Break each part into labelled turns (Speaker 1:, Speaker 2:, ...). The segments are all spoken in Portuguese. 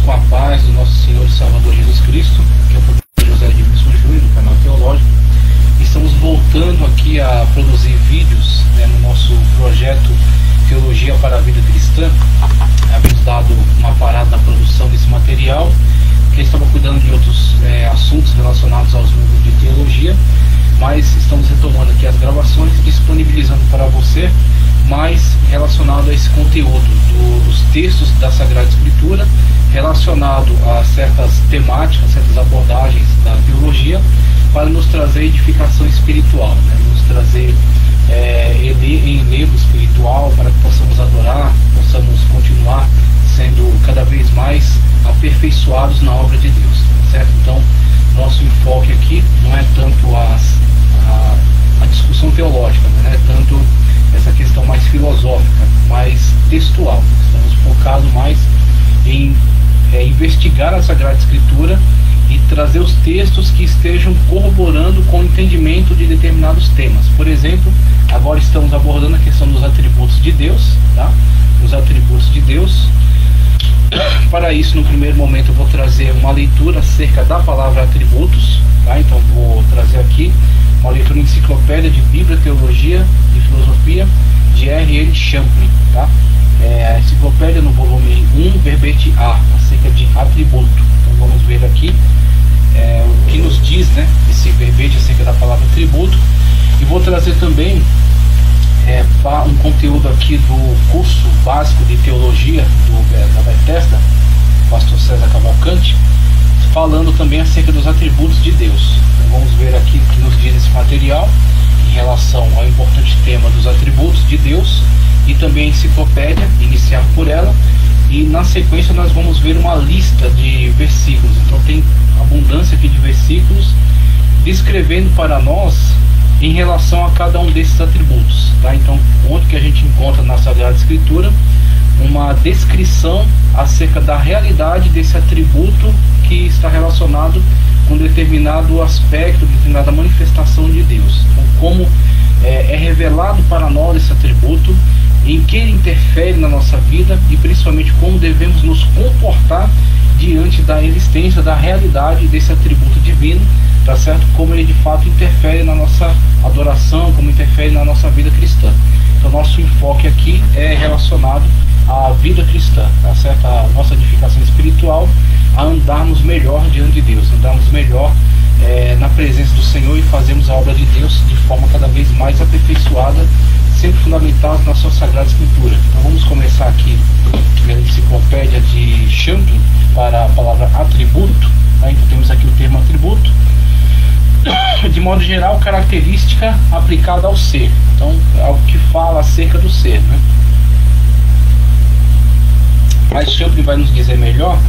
Speaker 1: com a paz do nosso Senhor e Salvador Jesus Cristo, que é o Dr. José de Missão Júnior, do canal Teológico. Estamos voltando aqui a produzir vídeos, no nosso projeto Teologia para a Vida Cristã. Havíamos dado uma parada na produção desse material, porque estava cuidando de outros assuntos relacionados aos mundos de teologia, mas estamos retomando aqui as gravações e disponibilizando para você mais relacionado a esse conteúdo dos textos da Sagrada Escritura, relacionado a certas temáticas, certas abordagens da teologia, para nos trazer edificação espiritual, nos trazer enlevo espiritual, para que possamos adorar, possamos continuar sendo cada vez mais aperfeiçoados na obra de Deus, certo? Então, nosso enfoque aqui não é tanto a discussão teológica, não é tanto essa questão mais filosófica, mais textual. Estamos focados mais em investigar a Sagrada Escritura e trazer os textos que estejam corroborando com o entendimento de determinados temas. Por exemplo, agora estamos abordando a questão dos atributos de Deus, tá? Os atributos de Deus. Para isso, no primeiro momento, eu vou trazer uma leitura acerca da palavra atributos, tá? Então, vou trazer aqui uma leitura enciclopédia de Bíblia, Teologia e Filosofia de R.L. Champlin, tá? A enciclopédia no volume 1, verbete A, acerca de atributo. Então vamos ver aqui o que nos diz, esse verbete acerca da palavra atributo. E vou trazer também um conteúdo aqui do curso básico de teologia da Bethesda, pastor César Cavalcante, falando também acerca dos atributos de Deus. Então vamos ver aqui o que nos diz esse material em relação ao importante tema dos atributos de Deus, e também a enciclopédia, iniciar por ela, e na sequência nós vamos ver uma lista de versículos. Então tem abundância aqui de versículos descrevendo para nós em relação a cada um desses atributos, tá? Então, onde que a gente encontra na Sagrada Escritura uma descrição acerca da realidade desse atributo que está relacionado com determinado aspecto, determinada manifestação de Deus. Então, como é revelado para nós esse atributo, em que ele interfere na nossa vida e principalmente como devemos nos comportar diante da existência, da realidade desse atributo divino, tá certo? Como ele de fato interfere na nossa adoração, como interfere na nossa vida cristã. Então, nosso enfoque aqui é relacionado à vida cristã, tá certo? A nossa edificação espiritual, a andarmos melhor diante de Deus, andarmos melhor na presença do Senhor e fazermos a obra de Deus de forma cada vez mais aperfeiçoada, sempre fundamentados na sua Sagrada Escritura. Então vamos começar aqui na enciclopédia de Champlin para a palavra atributo, tá? Então temos aqui o termo atributo, de modo geral, característica aplicada ao ser. Então é algo que fala acerca do ser, Mas Champlin vai nos dizer melhor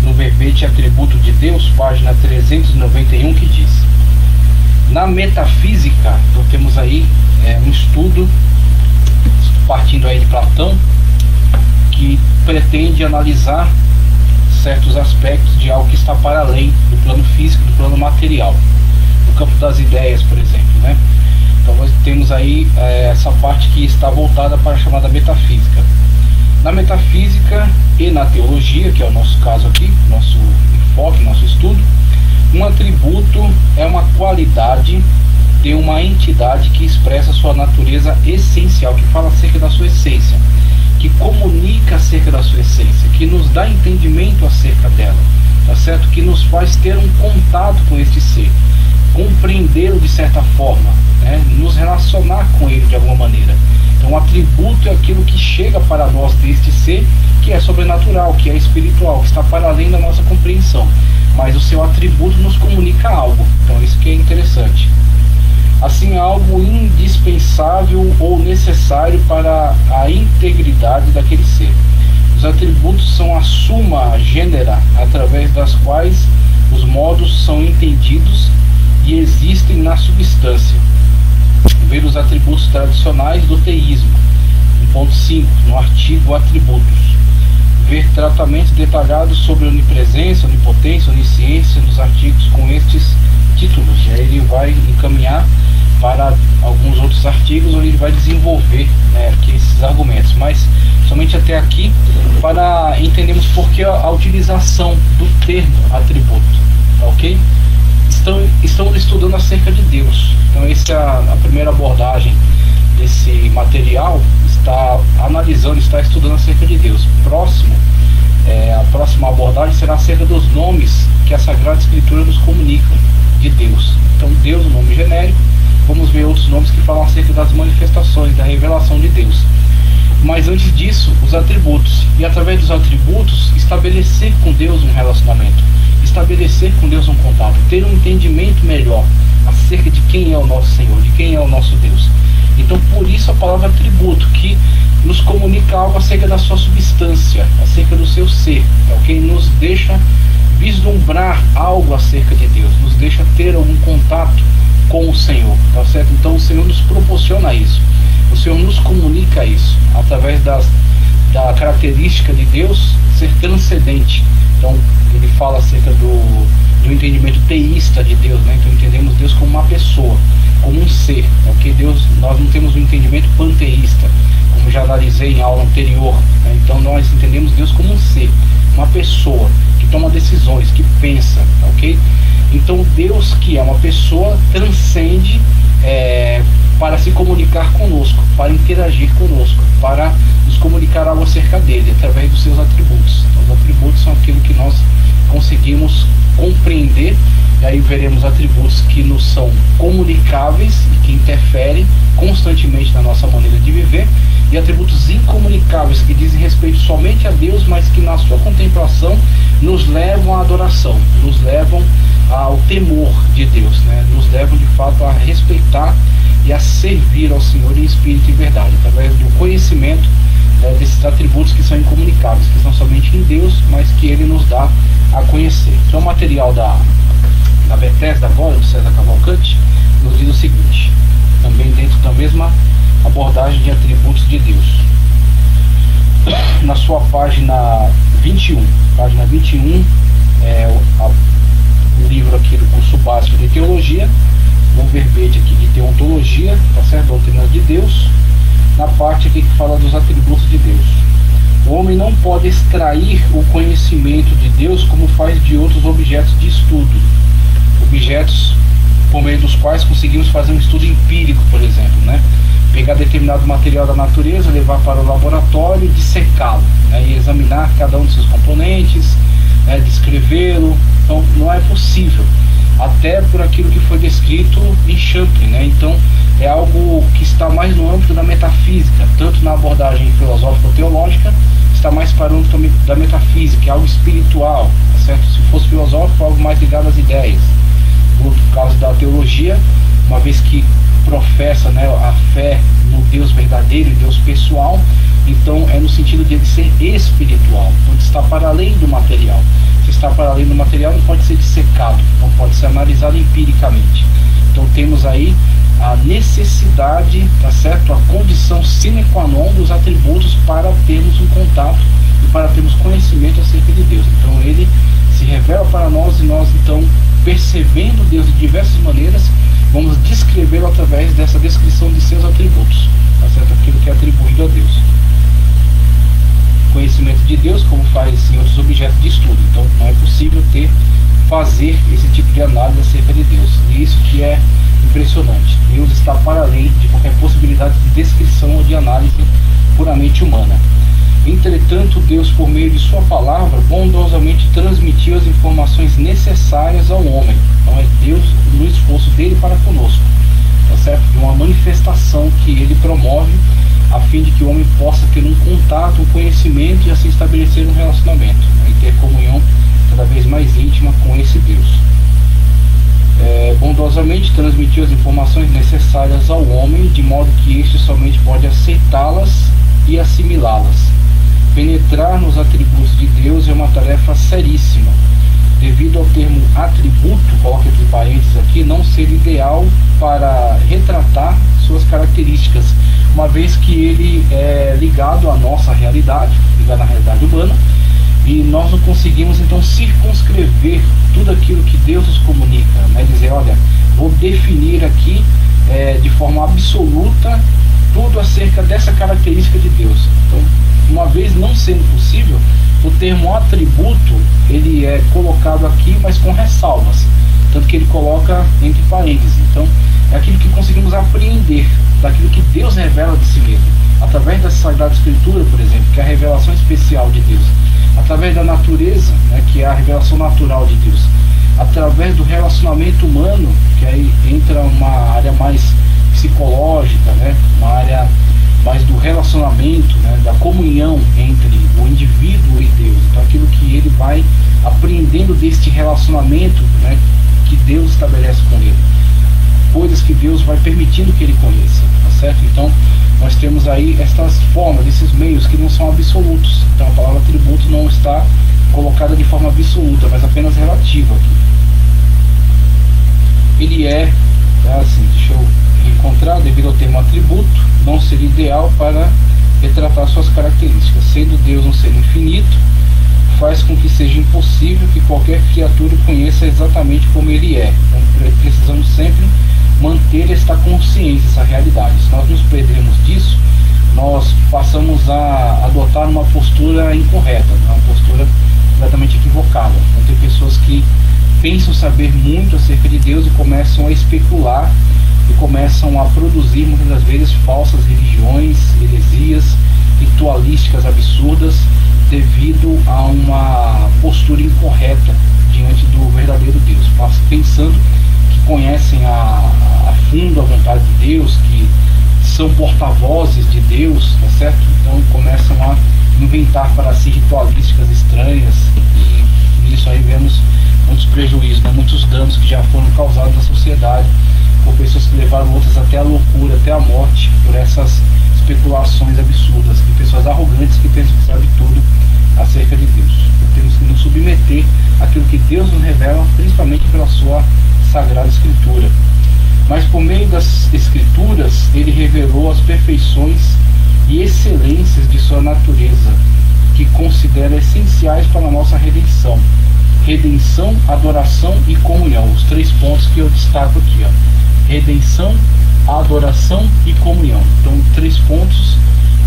Speaker 1: no verbete atributo de Deus, página 391, que diz: na metafísica, então temos aí um estudo partindo aí de Platão, que pretende analisar certos aspectos de algo que está para além do plano físico, do plano material, no campo das ideias, por exemplo, Então nós temos aí essa parte que está voltada para a chamada metafísica. Na metafísica e na teologia, que é o nosso caso aqui, nosso enfoque, nosso estudo, um atributo é uma qualidade de uma entidade que expressa sua natureza essencial, que fala acerca da sua essência, que comunica acerca da sua essência, que nos dá entendimento acerca dela, tá certo? Que nos faz ter um contato com este ser, compreendê-lo de certa forma, nos relacionar com ele de alguma maneira. Então, o atributo é aquilo que chega para nós deste ser, que é sobrenatural, que é espiritual, que está para além da nossa compreensão. Mas o seu atributo nos comunica algo. Então, isso que é interessante. Assim, algo indispensável ou necessário para a integridade daquele ser. Os atributos são a suma genera, através das quais os modos são entendidos e existem na substância. Ver os atributos tradicionais do teísmo, no ponto 5, no artigo atributos. Ver tratamentos detalhados sobre onipresença, onipotência, onisciência nos artigos com estes títulos. E aí ele vai encaminhar para alguns outros artigos onde ele vai desenvolver aqui esses argumentos, mas somente até aqui para entendermos porque a utilização do termo atributo, ok? Estão estudando acerca de Deus. Então essa é a primeira abordagem desse material, está analisando, está estudando acerca de Deus. A próxima abordagem será acerca dos nomes que a Sagrada Escritura nos comunica de Deus. Então Deus, o nome genérico, vamos ver outros nomes que falam acerca das manifestações, da revelação de Deus. Mas antes disso, os atributos, e através dos atributos, estabelecer com Deus um relacionamento, estabelecer com Deus um contato, ter um entendimento melhor acerca de quem é o nosso Senhor, de quem é o nosso Deus. Então, por isso a palavra atributo, que nos comunica algo acerca da sua substância, acerca do seu ser, ok? Nos deixa vislumbrar algo acerca de Deus, nos deixa ter algum contato com o Senhor, tá certo? Então o Senhor nos proporciona isso, o Senhor nos comunica isso, através da característica de Deus ser transcendente. Então ele fala acerca do entendimento teísta de Deus, né? Então entendemos Deus como uma pessoa, como um ser, ok? Nós não temos um entendimento panteísta, como já analisei em aula anterior, né? Então nós entendemos Deus como um ser, uma pessoa que toma decisões, que pensa, ok? Então Deus, que é uma pessoa, transcende para se comunicar conosco, para interagir conosco, para nos comunicar algo acerca dele, através dos seus atributos. Então, os atributos são aquilo que nós conseguimos compreender, e aí veremos atributos que nos são comunicáveis e que interferem constantemente na nossa maneira de viver, e atributos incomunicáveis que dizem respeito somente a Deus, mas que na sua contemplação nos levam à adoração, nos levam ao temor de Deus, né? Nos levam de fato a respeitar e a servir ao Senhor em espírito e verdade, através do conhecimento desses atributos que são incomunicáveis, que são somente em Deus, mas que Ele nos dá a conhecer. Então o material da Bethesda agora, do César Cavalcante, nos diz o seguinte, também dentro da mesma abordagem de atributos de Deus. Na sua página 21, o livro aqui do curso básico de teologia, um verbete aqui de teontologia, tá certo? Doutrina de Deus, na parte aqui que fala dos atributos de Deus. O homem não pode extrair o conhecimento de Deus como faz de outros objetos de estudo, objetos por meio dos quais conseguimos fazer um estudo empírico, por exemplo, né? Pegar determinado material da natureza, levar para o laboratório e dissecá-lo, né? E examinar cada um de seus componentes, né? Descrevê-lo. Então não é possível, até por aquilo que foi descrito em Champlin, né? Então é algo que está mais no âmbito da metafísica, tanto na abordagem filosófico-teológica, está mais para o âmbito da metafísica, é algo espiritual, certo? Se fosse filosófico, algo mais ligado às ideias. No caso da teologia, uma vez que professa, né, a fé no Deus verdadeiro e Deus pessoal, então é no sentido de ele ser espiritual, então está para além do material. Se está para além do material, não pode ser dissecado, não pode ser analisado empiricamente. Então temos aí a necessidade, tá certo? A condição sine qua non dos atributos para termos um contato e para termos conhecimento acerca de Deus. Então ele se revela para nós, e nós então, percebendo Deus de diversas maneiras, vamos descrevê-lo através dessa descrição de seus atributos, tá certo? Aquilo que é atribuído a Deus. Conhecimento de Deus, como faz em outros objetos de estudo. Então não é possível fazer esse tipo de análise acerca de Deus. E isso que é impressionante. Deus está para além de qualquer possibilidade de descrição ou de análise puramente humana. Entretanto, Deus, por meio de sua palavra, bondosamente transmitiu as informações necessárias ao homem. Então é Deus no esforço dele para conosco, tá certo? De uma manifestação que ele promove a fim de que o homem possa ter um contato, um conhecimento e assim estabelecer um relacionamento, né? E ter comunhão cada vez mais íntima com esse Deus. Bondosamente transmitiu as informações necessárias ao homem, de modo que este somente pode aceitá-las e assimilá-las. Penetrar nos atributos de Deus é uma tarefa seríssima, devido ao termo atributo, coloque entre parênteses aqui, não ser ideal para retratar suas características, uma vez que ele é ligado à nossa realidade, ligado à realidade humana, e nós não conseguimos então circunscrever tudo aquilo que Deus nos comunica, né? Dizer, olha, vou definir aqui de forma absoluta tudo acerca dessa característica de Deus. Então, uma vez não sendo possível, O termo atributo, ele é colocado aqui, mas com ressalvas, tanto que ele coloca entre parênteses. Então, é aquilo que conseguimos apreender daquilo que Deus revela de si mesmo, através da Sagrada Escritura, por exemplo, que é a revelação especial de Deus, através da natureza, né, que é a revelação natural de Deus, através do relacionamento humano, que aí entra uma área mais psicológica, né, uma área mais do relacionamento, né, da comunhão entre o indivíduo e Deus. Então, aquilo que ele vai aprendendo deste relacionamento, né, que Deus estabelece com ele, coisas que Deus vai permitindo que ele conheça, tá certo? Então, nós temos aí estas formas, esses meios que não são absolutos. Então, a palavra atributo não está colocada de forma absoluta, mas apenas relativa aqui. Ele é, assim, deixa eu encontrar, devido ao termo atributo, não seria ideal para retratar suas características. Sendo Deus um ser infinito, faz com que seja impossível que qualquer criatura conheça exatamente como ele é. Então, precisamos sempre manter esta consciência, essa realidade. Se nós nos perdermos disso, nós passamos a adotar uma postura incorreta, uma postura completamente equivocada. Então, tem pessoas que pensam saber muito acerca de Deus e começam a especular e começam a produzir muitas das vezes falsas religiões, heresias, ritualísticas absurdas, devido a uma postura incorreta diante do verdadeiro Deus, pensando que conhecem a fundo a vontade de Deus, que são porta-vozes de Deus, tá certo? Então começam a inventar para si ritualísticas estranhas, e nisso aí vemos muitos prejuízos, né? Muitos danos que já foram causados à sociedade por pessoas que levaram outras até a loucura, até a morte, por essas especulações absurdas, de pessoas arrogantes que pensam que sabem tudo acerca de Deus. Temos que nos submeter àquilo que Deus nos revela, principalmente pela sua Sagrada Escritura. Mas por meio das Escrituras, ele revelou as perfeições e excelências de sua natureza, que considera essenciais para a nossa redenção. Redenção, adoração e comunhão, os três pontos que eu destaco aqui, ó. Redenção, adoração e comunhão. Então, três pontos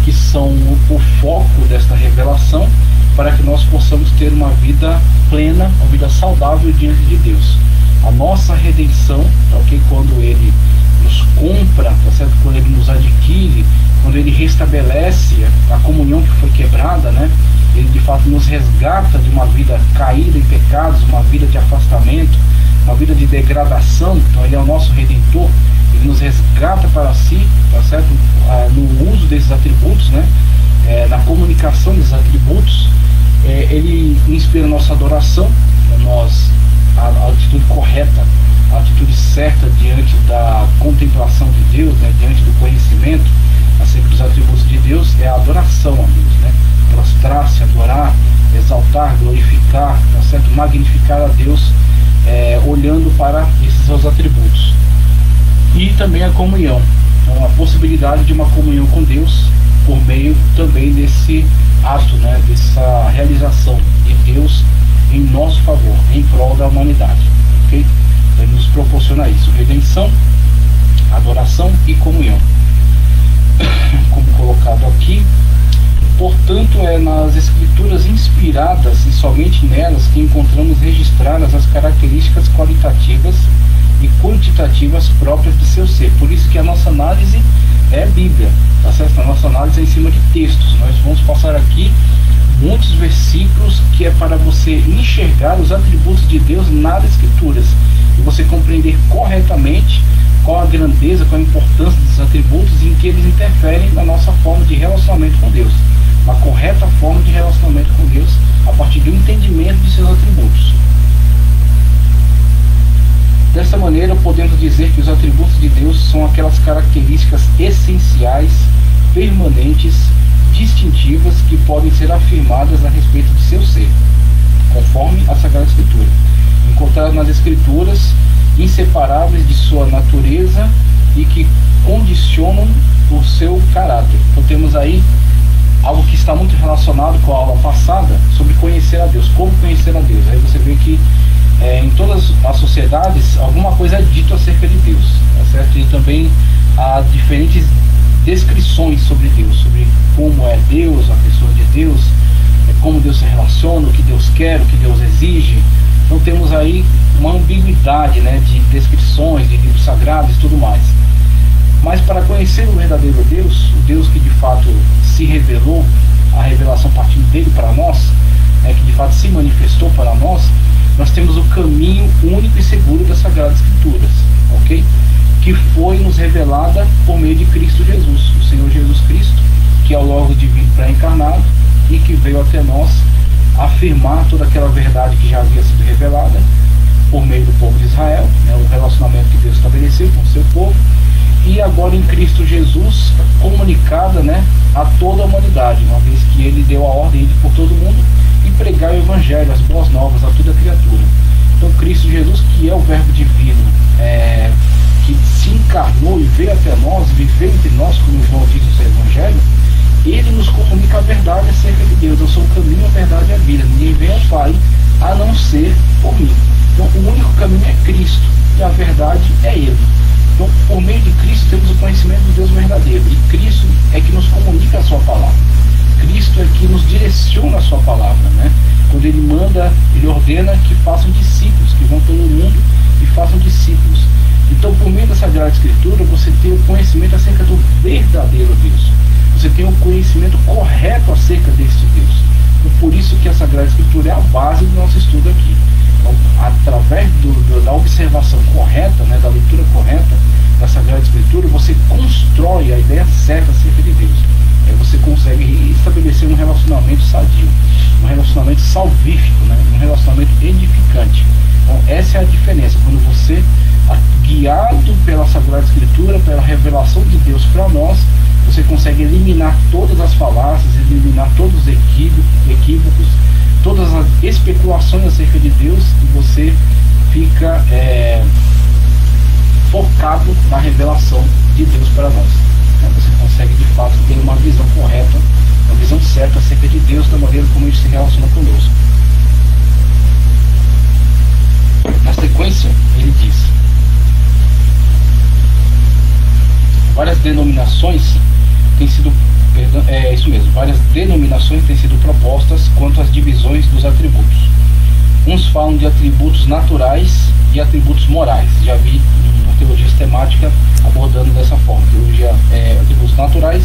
Speaker 1: que são o foco desta revelação para que nós possamos ter uma vida plena, uma vida saudável diante de Deus. A nossa redenção, okay, quando ele nos compra, tá certo? Quando ele nos adquire, quando ele restabelece a comunhão que foi quebrada, né? Ele de fato nos resgata de uma vida caída em pecados, uma vida de afastamento, uma vida de degradação. Então ele é o nosso Redentor, ele nos resgata para si, tá certo? No uso desses atributos, né? Na comunicação desses atributos, ele inspira a nossa adoração, a atitude correta, a atitude certa diante da contemplação de Deus, né? Diante do conhecimento acerca dos atributos de Deus, é a adoração a Deus, né? Prostrar-se, adorar, exaltar, glorificar, tá certo? Magnificar a Deus, olhando para esses seus atributos. E também a comunhão, então a possibilidade de uma comunhão com Deus por meio também desse ato, né? Dessa realização de Deus em nosso favor, em prol da humanidade, ok? Então, ele nos proporciona isso: redenção, adoração e comunhão. Como colocado aqui, portanto, é nas Escrituras inspiradas e somente nelas que encontramos registradas as características qualitativas e quantitativas próprias de seu ser. Por isso que a nossa análise é a Bíblia, tá certo? A nossa análise é em cima de textos. Nós vamos passar aqui muitos versículos que é para você enxergar os atributos de Deus nas Escrituras e você compreender corretamente qual a grandeza, qual a importância desses atributos e em que eles interferem na nossa forma de relacionamento com Deus, uma correta forma de relacionamento com Deus a partir do entendimento de seus atributos. Dessa maneira, podemos dizer que os atributos de Deus são aquelas características essenciais, permanentes, distintivas que podem ser afirmadas a respeito de seu ser, conforme a Sagrada Escritura, encontradas nas Escrituras, inseparáveis de sua natureza e que condicionam o seu caráter. Então temos aí algo que está muito relacionado com a aula passada sobre conhecer a Deus, como conhecer a Deus. Aí você vê que em todas as sociedades alguma coisa é dito acerca de Deus, tá certo? E também há diferentes descrições sobre Deus, sobre como é Deus, a pessoa de Deus, como Deus se relaciona, o que Deus quer, o que Deus exige. Então temos aí uma ambiguidade, né, de descrições, de livros sagrados e tudo mais. Mas para conhecer o verdadeiro Deus, o Deus que de fato se revelou, a revelação partindo dele para nós, né, que de fato se manifestou para nós, nós temos o caminho único e seguro das Sagradas Escrituras, ok? Que foi nos revelada por meio de Cristo Jesus, o Senhor Jesus Cristo, que é o Logos divino pré-encarnado e que veio até nós afirmar toda aquela verdade que já havia sido revelada por meio do povo de Israel, né, o relacionamento que Deus estabeleceu com o seu povo, e agora em Cristo Jesus comunicada, né, a toda a humanidade, uma vez que ele deu a ordem de ir por todo mundo e pregar o Evangelho, as boas novas a toda criatura. Então Cristo Jesus, que é o Verbo divino, que se encarnou e veio até nós, viveu entre nós, como João diz no seu Evangelho, ele nos comunica a verdade acerca de Deus. Eu sou o caminho, a verdade e a vida. Ninguém vem ao Pai a não ser por mim. Então o único caminho é Cristo e a verdade é Ele. Então por meio de Cristo temos o conhecimento do Deus verdadeiro, e Cristo é que nos comunica a sua palavra. Cristo é que nos direciona a sua palavra, né? Quando ele manda, ele ordena que façam discípulos, que vão pelo mundo e façam discípulos. Então por meio da Sagrada Escritura você tem o conhecimento acerca do verdadeiro Deus. Você tem o conhecimento correto acerca deste Deus. Então, por isso que a Sagrada Escritura é a base do nosso estudo aqui. Então, através da observação correta, né, da leitura correta da Sagrada Escritura, você constrói a ideia certa acerca de Deus. Aí você consegue estabelecer um relacionamento sadio, um relacionamento salvífico, né, um relacionamento edificante. Então essa é a diferença, quando você, guiado pela Sagrada Escritura, pela revelação de Deus para nós, você consegue eliminar todas as falácias, eliminar todos os equívocos, todas as especulações acerca de Deus, e você fica focado na revelação de Deus para nós. Você consegue de fato ter uma visão correta, uma visão certa acerca de Deus, da maneira como ele se relaciona conosco. Na sequência, ele diz: várias denominações têm sido propostas quanto às divisões dos atributos. Uns falam de atributos naturais e atributos morais. Já vi uma teologia sistemática abordando dessa forma. Teologia atributos naturais,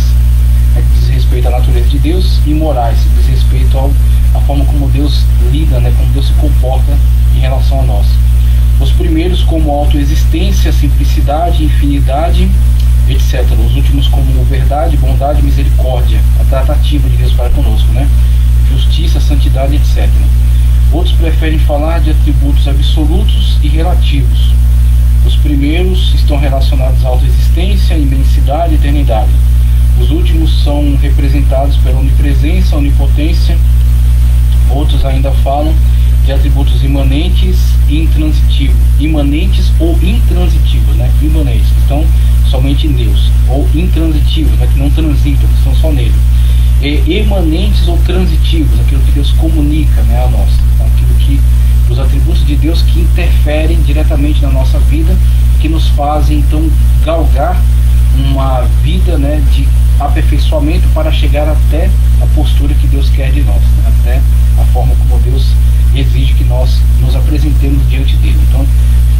Speaker 1: que diz respeito à natureza de Deus, e morais, que diz respeito à forma como Deus lida, né, como Deus se comporta em relação a nós. Os primeiros como autoexistência, simplicidade, infinidade, etc. Os últimos como verdade, bondade, misericórdia, a tratativa de Deus para conosco, né? Justiça, santidade, etc. Outros preferem falar de atributos absolutos e relativos. Os primeiros estão relacionados à autoexistência, imensidade e eternidade. Os últimos são representados pela onipresença, onipotência. Outros ainda falam de atributos imanentes e intransitivos. Imanentes ou intransitivos, né? Imanentes, que estão somente em Deus. Ou intransitivos, né? Que não transitam, que estão só nele. Emanentes ou transitivos, aquilo que Deus comunica, né, a nós. Aquilo que, os atributos de Deus que interferem diretamente na nossa vida, que nos fazem então galgar uma vida, né, de aperfeiçoamento para chegar até a postura que Deus quer de nós, né, até a forma como Deus exige que nós nos apresentemos diante dele. Então,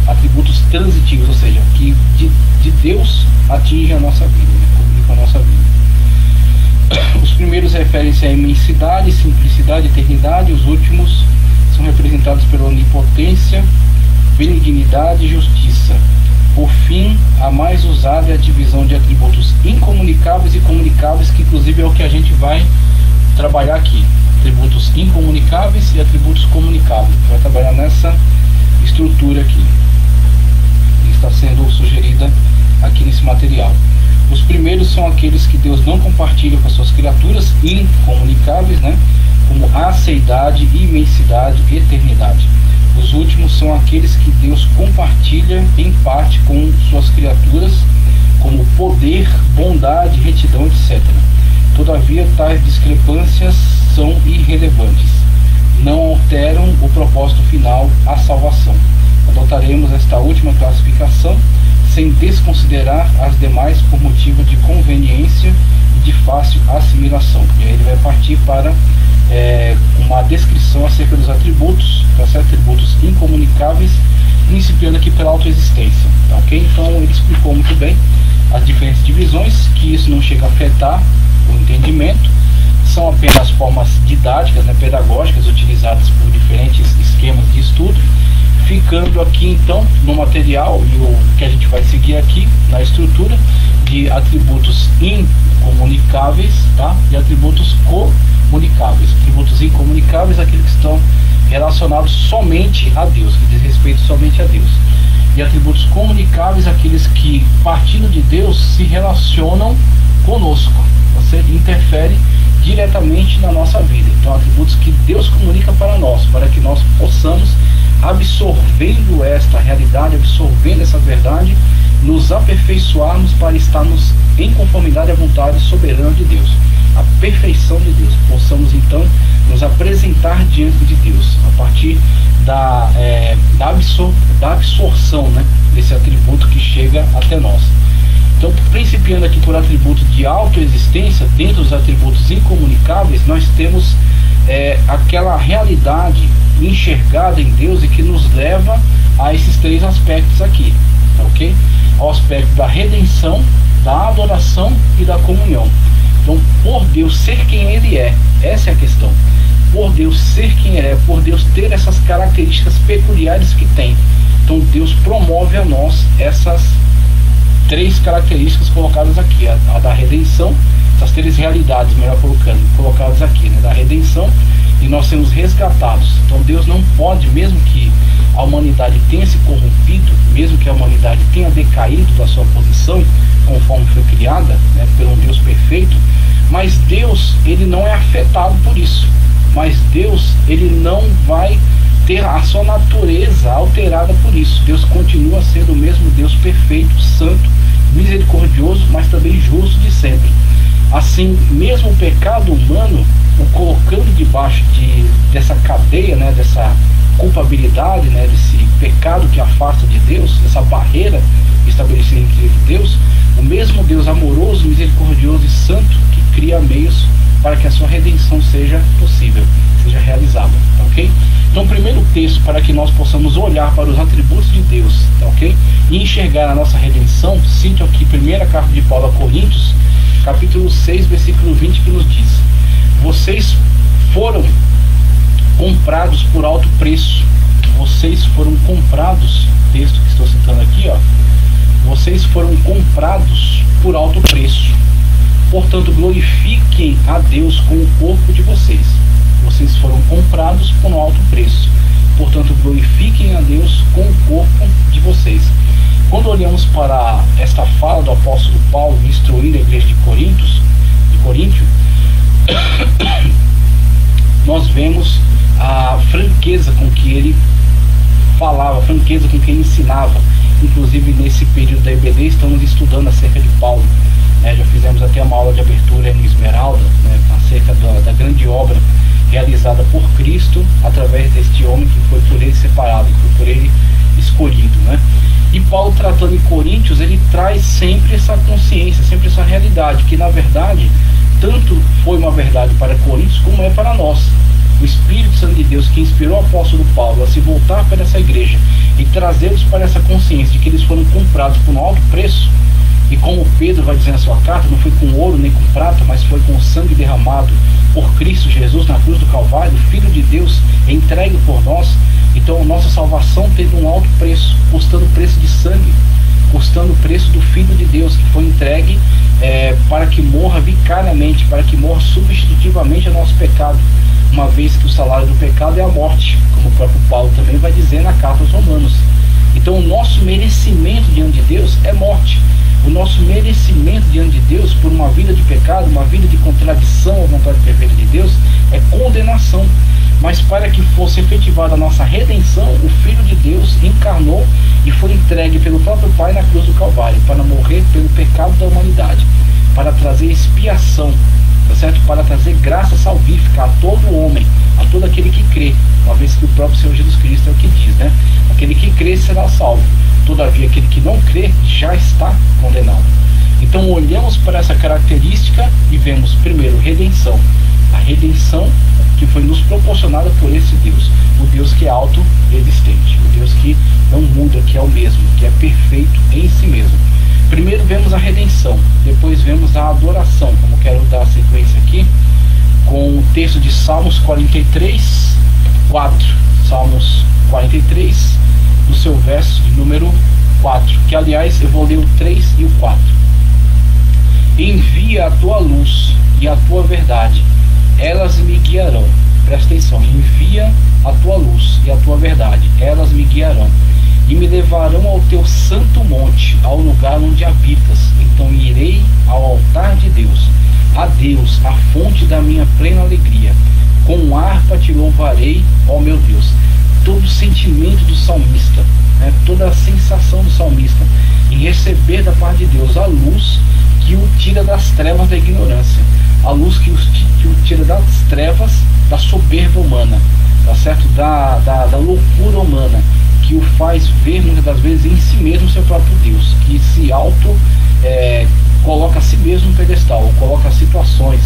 Speaker 1: atributos transitivos, ou seja, que de Deus atingem a nossa vida, né, comunicam a nossa vida. Os primeiros referem-se à imensidade, simplicidade, eternidade. Os últimos são representados pela onipotência, benignidade e justiça. Por fim, a mais usada é a divisão de atributos incomunicáveis e comunicáveis, que inclusive é o que a gente vai trabalhar aqui. Atributos incomunicáveis e atributos comunicáveis. A gente vai trabalhar nessa estrutura aqui, que está sendo sugerida aqui nesse material. Os primeiros são aqueles que Deus não compartilha com as suas criaturas, incomunicáveis, né? Como aceidade, imensidade e eternidade. Os últimos são aqueles que Deus compartilha em parte com suas criaturas, como poder, bondade, retidão, etc. Todavia, tais discrepâncias são irrelevantes. Não alteram o propósito final, a salvação. Adotaremos esta última classificação sem desconsiderar as demais por motivo de conveniência e de fácil assimilação. E aí ele vai partir para uma descrição acerca dos atributos, tá certo? Atributos incomunicáveis, principiando aqui pela autoexistência, tá ok? Então ele explicou muito bem as diferentes divisões, que isso não chega a afetar o entendimento, são apenas formas didáticas, né, pedagógicas, utilizadas por diferentes esquemas de estudo, ficando aqui então no material e o que a gente vai seguir aqui na estrutura de atributos incomunicáveis, tá? E atributos comunicáveis. Atributos incomunicáveis, aqueles que estão relacionados somente a Deus, que diz respeito somente a Deus. E atributos comunicáveis, aqueles que, partindo de Deus, se relacionam conosco. Você interfere diretamente na nossa vida. Então, atributos que Deus comunica para nós, para que nós possamos, absorvendo esta realidade, absorvendo essa verdade, nos aperfeiçoarmos para estarmos em conformidade à vontade soberana de Deus, a perfeição de Deus. Possamos então nos apresentar diante de Deus a partir da absorção, né, desse atributo que chega até nós. Então, principiando aqui por atributo de autoexistência, dentro dos atributos incomunicáveis, nós temos aquela realidade enxergada em Deus e que nos leva a esses três aspectos aqui, tá ok? Ao aspecto da redenção, da adoração e da comunhão. Então, por Deus ser quem Ele é, essa é a questão. Por Deus ser quem Ele é, por Deus ter essas características peculiares que tem. Então, Deus promove a nós essas três características colocadas aqui, a da redenção, essas três realidades, melhor colocando, colocadas aqui, né, da redenção, e nós sermos resgatados. Então Deus não pode, mesmo que a humanidade tenha se corrompido, mesmo que a humanidade tenha decaído da sua posição, conforme foi criada, né, por um Deus perfeito, mas Deus, ele não é afetado por isso. Mas Deus, ele não vai ter a sua natureza alterada por isso. Deus continua sendo o mesmo Deus perfeito, santo, misericordioso, mas também justo de sempre. Assim, mesmo o pecado humano, o colocando debaixo dessa cadeia, né, dessa culpabilidade, né, desse pecado que afasta de Deus, dessa barreira estabelecida entre ele e Deus, o mesmo Deus amoroso, misericordioso e santo que cria meios para que a sua redenção seja possível, seja realizada, tá ok? Então, o primeiro texto para que nós possamos olhar para os atributos de Deus, tá ok? E enxergar a nossa redenção, cito aqui primeira carta de Paulo a Coríntios, capítulo 6, versículo 20, que nos diz: vocês foram comprados por alto preço. Vocês foram comprados, texto que estou citando aqui, ó. Vocês foram comprados por alto preço. Portanto, glorifiquem a Deus com o corpo de vocês. Vocês foram comprados por um alto preço. Portanto, glorifiquem a Deus com o corpo de vocês. Quando olhamos para esta fala do apóstolo Paulo instruindo a igreja de Coríntio, nós vemos a franqueza com que ele falava, a franqueza com que ele ensinava. Inclusive, nesse período da EBD, estamos estudando acerca de Paulo. Já fizemos até uma aula de abertura no Esmeralda, né, acerca da grande obra realizada por Cristo através deste homem que foi por ele separado, que foi por ele escolhido, né? E Paulo, tratando em Coríntios, ele traz sempre essa consciência, sempre essa realidade, que na verdade tanto foi uma verdade para Coríntios como é para nós. O Espírito Santo de Deus que inspirou o apóstolo Paulo a se voltar para essa igreja e trazê-los para essa consciência de que eles foram comprados por um alto preço. E como Pedro vai dizer na sua carta, não foi com ouro nem com prata, mas foi com o sangue derramado por Cristo Jesus na cruz do Calvário, o Filho de Deus entregue por nós. Então, nossa salvação teve um alto preço, custando o preço de sangue, custando o preço do Filho de Deus, que foi entregue para que morra vicariamente, para que morra substitutivamente ao nosso pecado, uma vez que o salário do pecado é a morte, como o próprio Paulo também vai dizer na carta aos Romanos. Então, o nosso merecimento diante de Deus é morte. O nosso merecimento diante de Deus por uma vida de pecado, uma vida de contradição à vontade perfeita de Deus, é condenação. Mas para que fosse efetivada a nossa redenção, o Filho de Deus encarnou e foi entregue pelo próprio Pai na cruz do Calvário, para morrer pelo pecado da humanidade, para trazer expiação, tá certo? Para trazer graça salvífica a todo homem, a todo aquele que crê, uma vez que o próprio Senhor Jesus Cristo é o que diz, né? Aquele que crê será salvo. Todavia, aquele que não crê já está condenado. Então olhamos para essa característica e vemos primeiro redenção, a redenção que foi nos proporcionada por esse Deus, o Deus que é autoexistente, o Deus que não muda, que é o mesmo, que é perfeito em si mesmo. Primeiro vemos a redenção, depois vemos a adoração, como quero dar a sequência aqui, com o texto de Salmos 43, 4. Salmos 43, no seu verso de número 4, que aliás eu vou ler o 3 e o 4. Envia a tua luz e a tua verdade, elas me guiarão. Presta atenção, envia a tua luz e a tua verdade, elas me guiarão e me levarão ao teu santo monte, ao lugar onde habitas. Então irei ao altar de Deus, a Deus, a fonte da minha plena alegria. Com harpa te louvarei, ó meu Deus. Todo o sentimento do salmista, né, toda a sensação do salmista em receber da parte de Deus a luz que o tira das trevas da ignorância, a luz que o tira das trevas da soberba humana, tá certo? Da loucura humana, que o faz ver muitas das vezes em si mesmo seu próprio Deus, que se coloca a si mesmo no pedestal, ou coloca situações,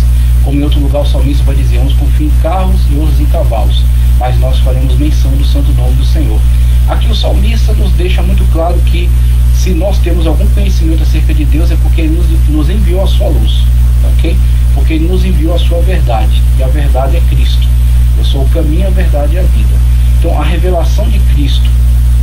Speaker 1: como em outro lugar o salmista vai dizer, uns confiam em carros e outros em cavalos, mas nós faremos menção do santo nome do Senhor. Aqui o salmista nos deixa muito claro que se nós temos algum conhecimento acerca de Deus é porque Ele nos enviou a sua luz, ok? Porque Ele nos enviou a sua verdade, e a verdade é Cristo. Eu sou o caminho, a verdade e a vida. Então a revelação de Cristo,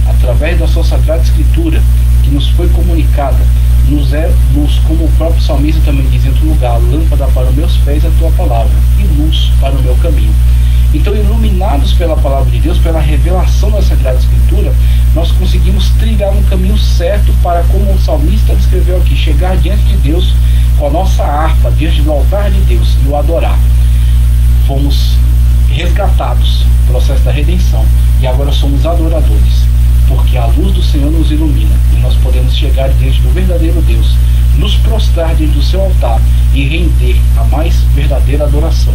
Speaker 1: através da sua Sagrada Escritura, que nos foi comunicada, nos é luz, como o próprio salmista também diz em outro lugar, lâmpada para os meus pés a tua palavra, e luz para o meu caminho. Então, iluminados pela palavra de Deus, pela revelação da Sagrada Escritura, nós conseguimos trilhar um caminho certo para, como o salmista descreveu aqui, chegar diante de Deus com a nossa harpa, diante do altar de Deus, e o adorar. Fomos resgatados no processo da redenção, e agora somos adoradores, porque a luz do Senhor nos ilumina, e nós podemos chegar diante do verdadeiro Deus, nos prostrar diante do seu altar e render a mais verdadeira adoração.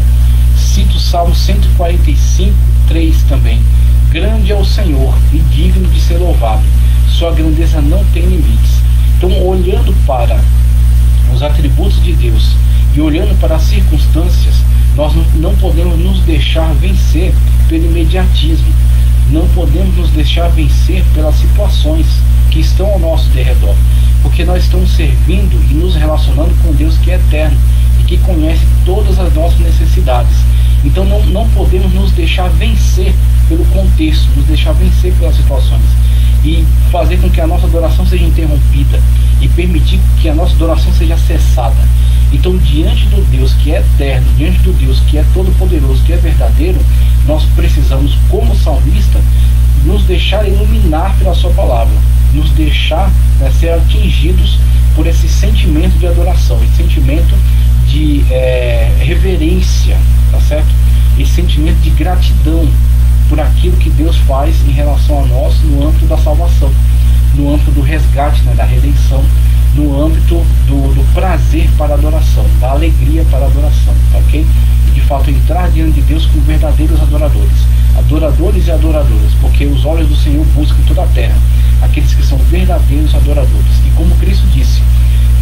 Speaker 1: Cito o Salmo 145, 3 também. Grande é o Senhor e digno de ser louvado, sua grandeza não tem limites. Então, olhando para os atributos de Deus e olhando para as circunstâncias, nós não podemos nos deixar vencer pelo imediatismo, não podemos nos deixar vencer pelas situações que estão ao nosso derredor, porque nós estamos servindo e nos relacionando com Deus que é eterno e que conhece todas as nossas necessidades. Então não podemos nos deixar vencer pelo contexto, nos deixar vencer pelas situações e fazer com que a nossa adoração seja interrompida e permitir que a nossa adoração seja cessada. Então, diante do Deus que é eterno, diante do Deus que é todo-poderoso, que é verdadeiro, nós precisamos, como salmista, nos deixar iluminar pela sua palavra, nos deixar ser atingidos por esse sentimento de adoração, esse sentimento de reverência, tá certo? Esse sentimento de gratidão por aquilo que Deus faz em relação a nós no âmbito da salvação, no âmbito do resgate, né, da redenção, no âmbito do prazer para a adoração, da alegria para a adoração, ok? E de fato entrar diante de Deus como verdadeiros adoradores e adoradoras, porque os olhos do Senhor buscam em toda a terra aqueles que são verdadeiros adoradores. E como Cristo disse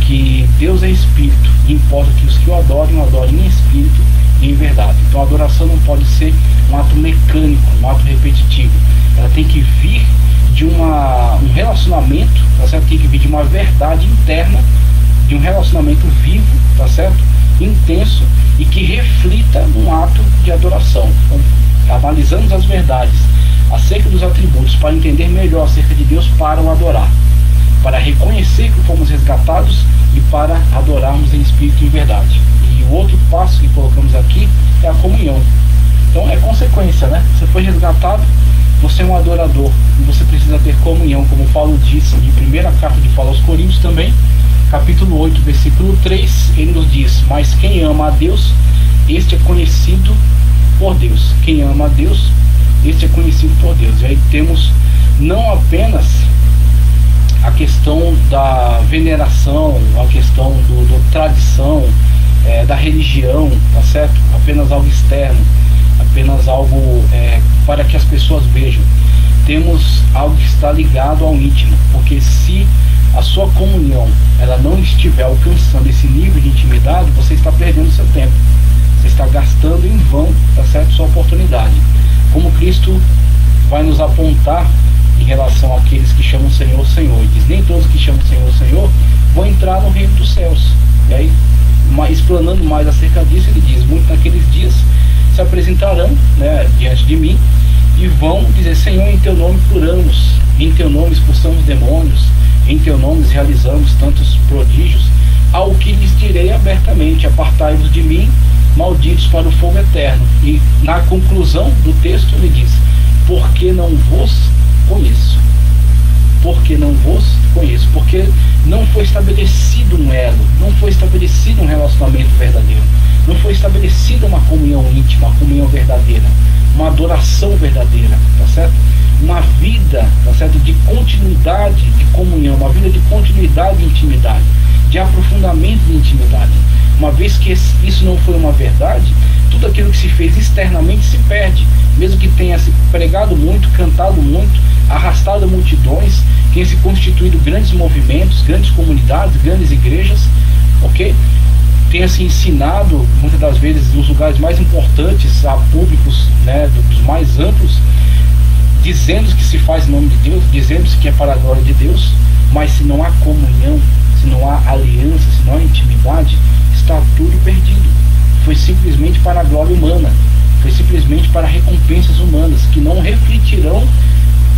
Speaker 1: que Deus é espírito, e importa que os que o adorem em espírito e em verdade. Então a adoração não pode ser um ato mecânico, um ato repetitivo. Ela tem que vir de um relacionamento, tá certo? Tem que vir de uma verdade interna, de um relacionamento vivo, tá certo? Intenso, e que reflita num ato de adoração. Então, analisamos as verdades acerca dos atributos para entender melhor acerca de Deus, para o adorar, para reconhecer que fomos resgatados e para adorarmos em espírito e em verdade. E o outro passo que colocamos aqui é a comunhão. Então é consequência, né? Você foi resgatado, você é um adorador, e você precisa ter comunhão, como Paulo disse em primeira carta de Paulo aos Coríntios também, capítulo 8, versículo 3, ele nos diz: mas quem ama a Deus, este é conhecido por Deus. Quem ama a Deus, este é conhecido por Deus. E aí temos não apenas a questão da veneração, a questão do tradição, da religião, tá certo? Apenas algo externo, apenas algo para que as pessoas vejam. Temos algo que está ligado ao íntimo, porque se a sua comunhão ela não estiver alcançando esse nível de intimidade, você está perdendo seu tempo. Você está gastando em vão, tá certo, sua oportunidade. Como Cristo vai nos apontar em relação àqueles que chamam o Senhor, Senhor. Ele diz, nem todos que chamam o Senhor, Senhor, vão entrar no reino dos céus. E aí, explanando mais acerca disso, ele diz, muitos naqueles dias se apresentarão, né, diante de mim, e vão dizer, Senhor, em teu nome curamos, em teu nome expulsamos demônios, em teu nome realizamos tantos prodígios. Ao que lhes direi abertamente, apartai-vos de mim, malditos, para o fogo eterno. E na conclusão do texto ele diz, porque não vos conheço. Porque não vos conheço. Porque não foi estabelecido um elo, não foi estabelecido um relacionamento verdadeiro, não foi estabelecida uma comunhão íntima, uma comunhão verdadeira, uma adoração verdadeira, tá certo? Uma vida, tá certo, de continuidade de comunhão, uma vida de continuidade de intimidade, de aprofundamento de intimidade. Uma vez que isso não foi uma verdade, tudo aquilo que se fez externamente se perde, mesmo que tenha se pregado muito, cantado muito, arrastado multidões, tenha se constituído grandes movimentos, grandes comunidades, grandes igrejas, ok? Tenha se ensinado, muitas das vezes, nos lugares mais importantes, a públicos, né, dos mais amplos, dizendo que se faz em nome de Deus, dizendo que é para a glória de Deus, mas se não há comunhão, se não há aliança, se não há intimidade, está tudo perdido. Foi simplesmente para a glória humana, foi simplesmente para recompensas humanas, que não refletirão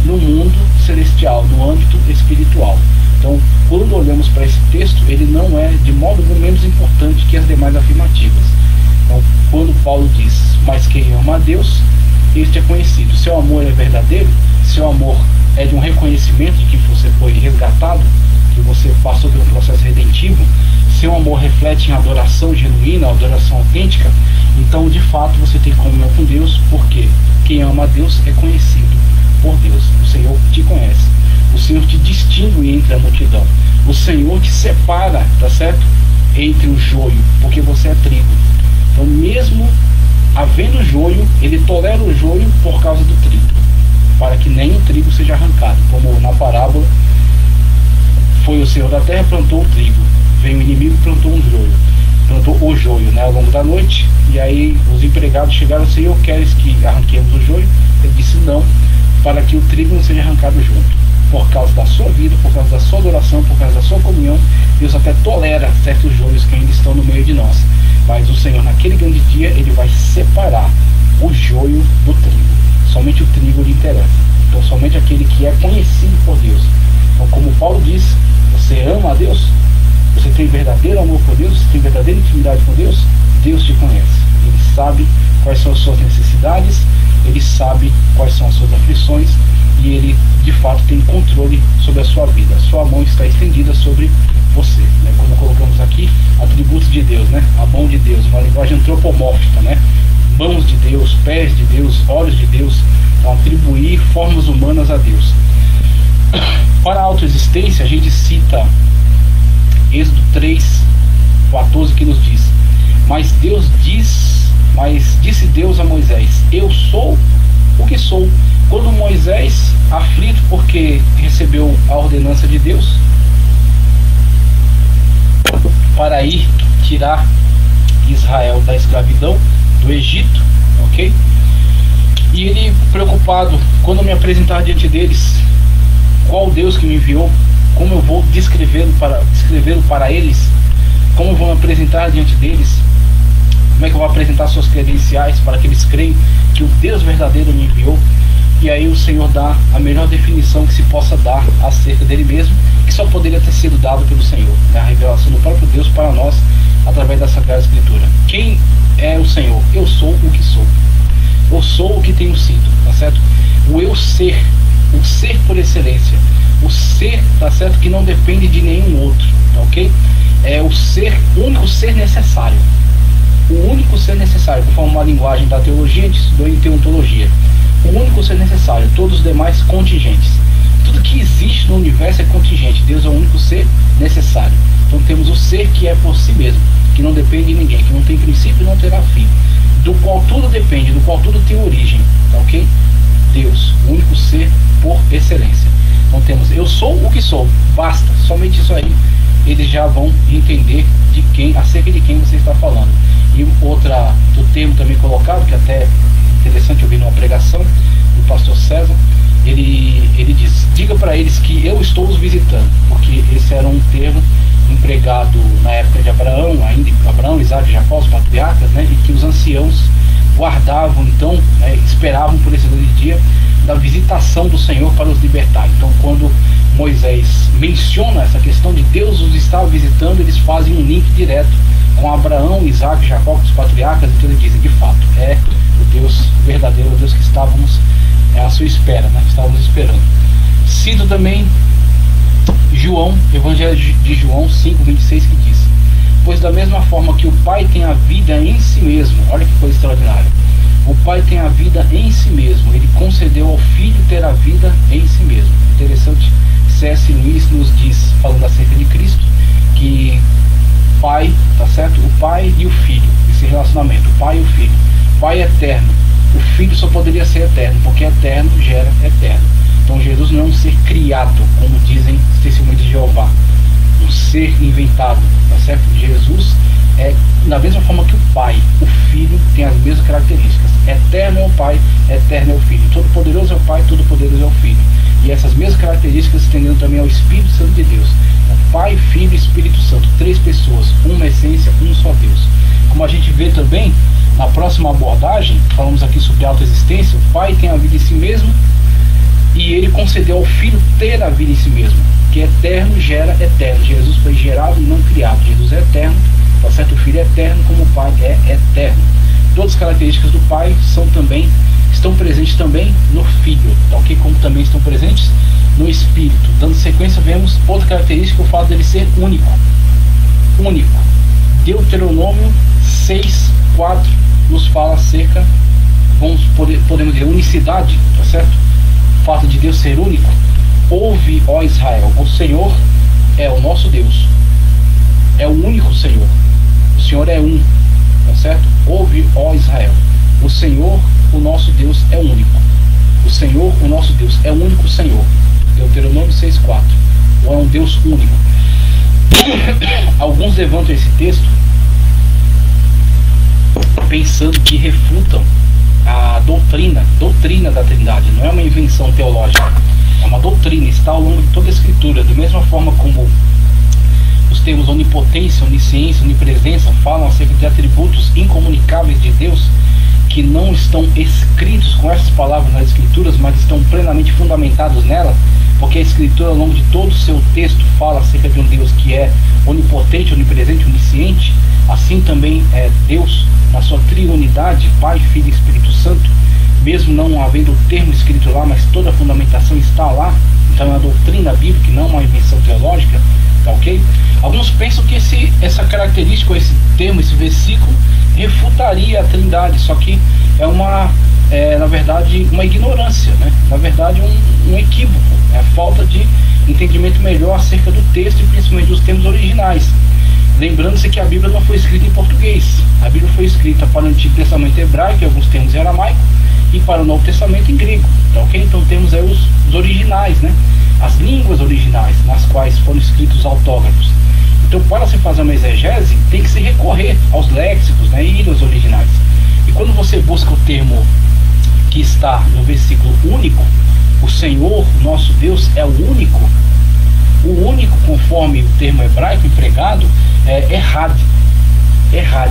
Speaker 1: no mundo celestial, no âmbito espiritual. Então, quando olhamos para esse texto, ele não é de modo menos importante que as demais afirmativas. Então, quando Paulo diz, mas quem ama a Deus, este é conhecido. Seu amor é verdadeiro, seu amor é de um reconhecimento de que você foi resgatado, que você passou por um processo redentivo, seu amor reflete em adoração genuína, adoração autêntica, então de fato você tem comunhão com Deus, porque quem ama a Deus é conhecido por Deus. O Senhor te conhece, o Senhor te distingue entre a multidão, o Senhor te separa, tá certo? Entre o joio, porque você é trigo. Então, mesmo havendo joio, ele tolera o joio por causa do trigo, para que nem o trigo seja arrancado, como na parábola, foi o Senhor da terra, plantou o trigo, veio o inimigo e plantou o joio, né, ao longo da noite. E aí os empregados chegaram, Senhor, queres que arranquemos o joio? Ele disse não, para que o trigo não seja arrancado junto. Por causa da sua vida, por causa da sua adoração, por causa da sua comunhão, Deus até tolera certos joios que ainda estão no meio de nós, mas o Senhor naquele grande dia, ele vai separar o joio do trigo. Somente o trigo lhe interessa, então somente aquele que é conhecido por Deus. Então, como Paulo diz, você ama a Deus? Você tem verdadeiro amor por Deus? Você tem verdadeira intimidade com Deus? Deus te conhece. Ele sabe quais são as suas necessidades, ele sabe quais são as suas aflições, e ele de fato tem controle sobre a sua vida. A sua mão está estendida sobre você, né? Como colocamos aqui, atributos de Deus, né? A mão de Deus, uma linguagem antropomórfica, né? Mãos de Deus, pés de Deus, olhos de Deus, atribuir formas humanas a Deus. Para a autoexistência, a gente cita Êxodo 3:14, que nos diz, mas disse Deus a Moisés, eu sou o que sou. Quando Moisés, aflito porque recebeu a ordenança de Deus para ir tirar Israel da escravidão do Egito, ok? E ele preocupado, quando me apresentar diante deles, qual Deus que me enviou, como eu vou descrevê-lo para eles, como eu vou me apresentar diante deles, como é que eu vou apresentar suas credenciais para que eles creiam que o Deus verdadeiro me enviou. E aí o Senhor dá a melhor definição que se possa dar acerca dele mesmo, que só poderia ter sido dado pelo Senhor, né? A revelação do próprio Deus para nós através da Sagrada Escritura. Quem é o Senhor? Eu sou o que sou, eu sou o que tenho sido, tá certo? O eu ser, o ser por excelência, o ser, tá certo, que não depende de nenhum outro, tá ok? É o ser, o único ser necessário, o único ser necessário, conforme uma linguagem da teologia, a gente estudou em teontologia. O único ser necessário, todos os demais contingentes. Tudo que existe no universo é contingente, Deus é o único ser necessário. Então temos o ser que é por si mesmo, que não depende de ninguém, que não tem princípio e não terá fim, do qual tudo depende, do qual tudo tem origem, tá ok? Deus, o único ser por excelência. Então temos eu sou o que sou, basta, somente isso aí eles já vão entender acerca de quem você está falando. E outro termo também colocado, que até é interessante, eu vi numa pregação do pastor César, ele diz: diga para eles que eu estou os visitando, porque esse era um termo empregado na época de Abraão, Isaac, Jacó, os patriarcas, né, e que os anciãos guardavam, então, esperavam por esse grande dia da visitação do Senhor para os libertar. Então, quando Moisés menciona essa questão de Deus os estar visitando, eles fazem um link direto com Abraão, Isaac, Jacó, os patriarcas, então eles dizem: de fato, é o Deus verdadeiro, o Deus que estávamos à sua espera, né? Estávamos esperando. Cito também João, Evangelho de João 5:26, que diz: pois da mesma forma que o Pai tem a vida em si mesmo, olha que coisa extraordinária, o Pai tem a vida em si mesmo, ele concedeu ao Filho ter a vida em si mesmo. Interessante, C.S. Lewis nos diz, falando acerca de Cristo, que Pai, tá certo? O Pai e o Filho, esse relacionamento, o Pai e o Filho. Pai é eterno, o Filho só poderia ser eterno, porque eterno gera eterno. Então Jesus não é um ser criado, como dizem os testemunhos de Jeová, um ser inventado, tá certo? Jesus é da mesma forma que o Pai, o Filho tem as mesmas características. Eterno é o Pai, eterno é o Filho. Todo poderoso é o Pai, todo poderoso é o Filho. E essas mesmas características se estendendo também ao Espírito Santo de Deus. Então, Pai, Filho e Espírito Santo, 3 pessoas, uma essência, um só Deus. Como a gente vê também na próxima abordagem, falamos aqui sobre autoexistência. O Pai tem a vida em si mesmo e ele concedeu ao Filho ter a vida em si mesmo, que eterno gera eterno. Jesus foi gerado e não criado. Jesus é eterno, tá certo? O Filho é eterno, como o Pai é eterno. Todas as características do Pai estão presentes também no Filho, tá ok? Como também estão presentes no Espírito. Dando sequência, vemos outra característica, o fato dele ser único. Único. Deuteronômio 6:4 nos fala acerca, podemos dizer, unicidade, tá certo? O fato de Deus ser único. Ouve, ó Israel, o Senhor é o nosso Deus, é o único Senhor, o Senhor é um, tá certo? Ouve, ó Israel, o Senhor, o nosso Deus, é único. O Senhor, o nosso Deus, é o único Senhor. Deuteronômio 6:4. Ou é um Deus único. Alguns levantam esse texto pensando que refutam a doutrina da Trindade. Não é uma invenção teológica, é uma doutrina, está ao longo de toda a Escritura. Da mesma forma como os termos onipotência, onisciência, onipresença falam acerca de atributos incomunicáveis de Deus, que não estão escritos com essas palavras nas Escrituras, mas estão plenamente fundamentados nela, porque a Escritura, ao longo de todo o seu texto, fala acerca de um Deus que é onipotente, onipresente, onisciente. Assim também é Deus na sua triunidade, Pai, Filho e Espírito Santo, mesmo não havendo o termo escrito lá, mas toda a fundamentação está lá. Então é uma doutrina bíblica, não uma invenção teológica, tá ok? Alguns pensam que essa característica, esse termo, esse versículo refutaria a Trindade, só que na verdade uma ignorância, né? Na verdade um equívoco, é a falta de entendimento melhor acerca do texto e principalmente dos termos originais. Lembrando-se que a Bíblia não foi escrita em português, a Bíblia foi escrita para o Antigo Testamento hebraico e alguns termos em aramaico, e para o Novo Testamento em grego, tá ok? Então temos aí os originais, né? As línguas originais nas quais foram escritos os autógrafos. Então, para se fazer uma exegese, tem que se recorrer aos léxicos, né, e aos originais. E quando você busca o termo que está no versículo único, o Senhor, nosso Deus, é o único. O único, conforme o termo hebraico empregado, é errad. Errad.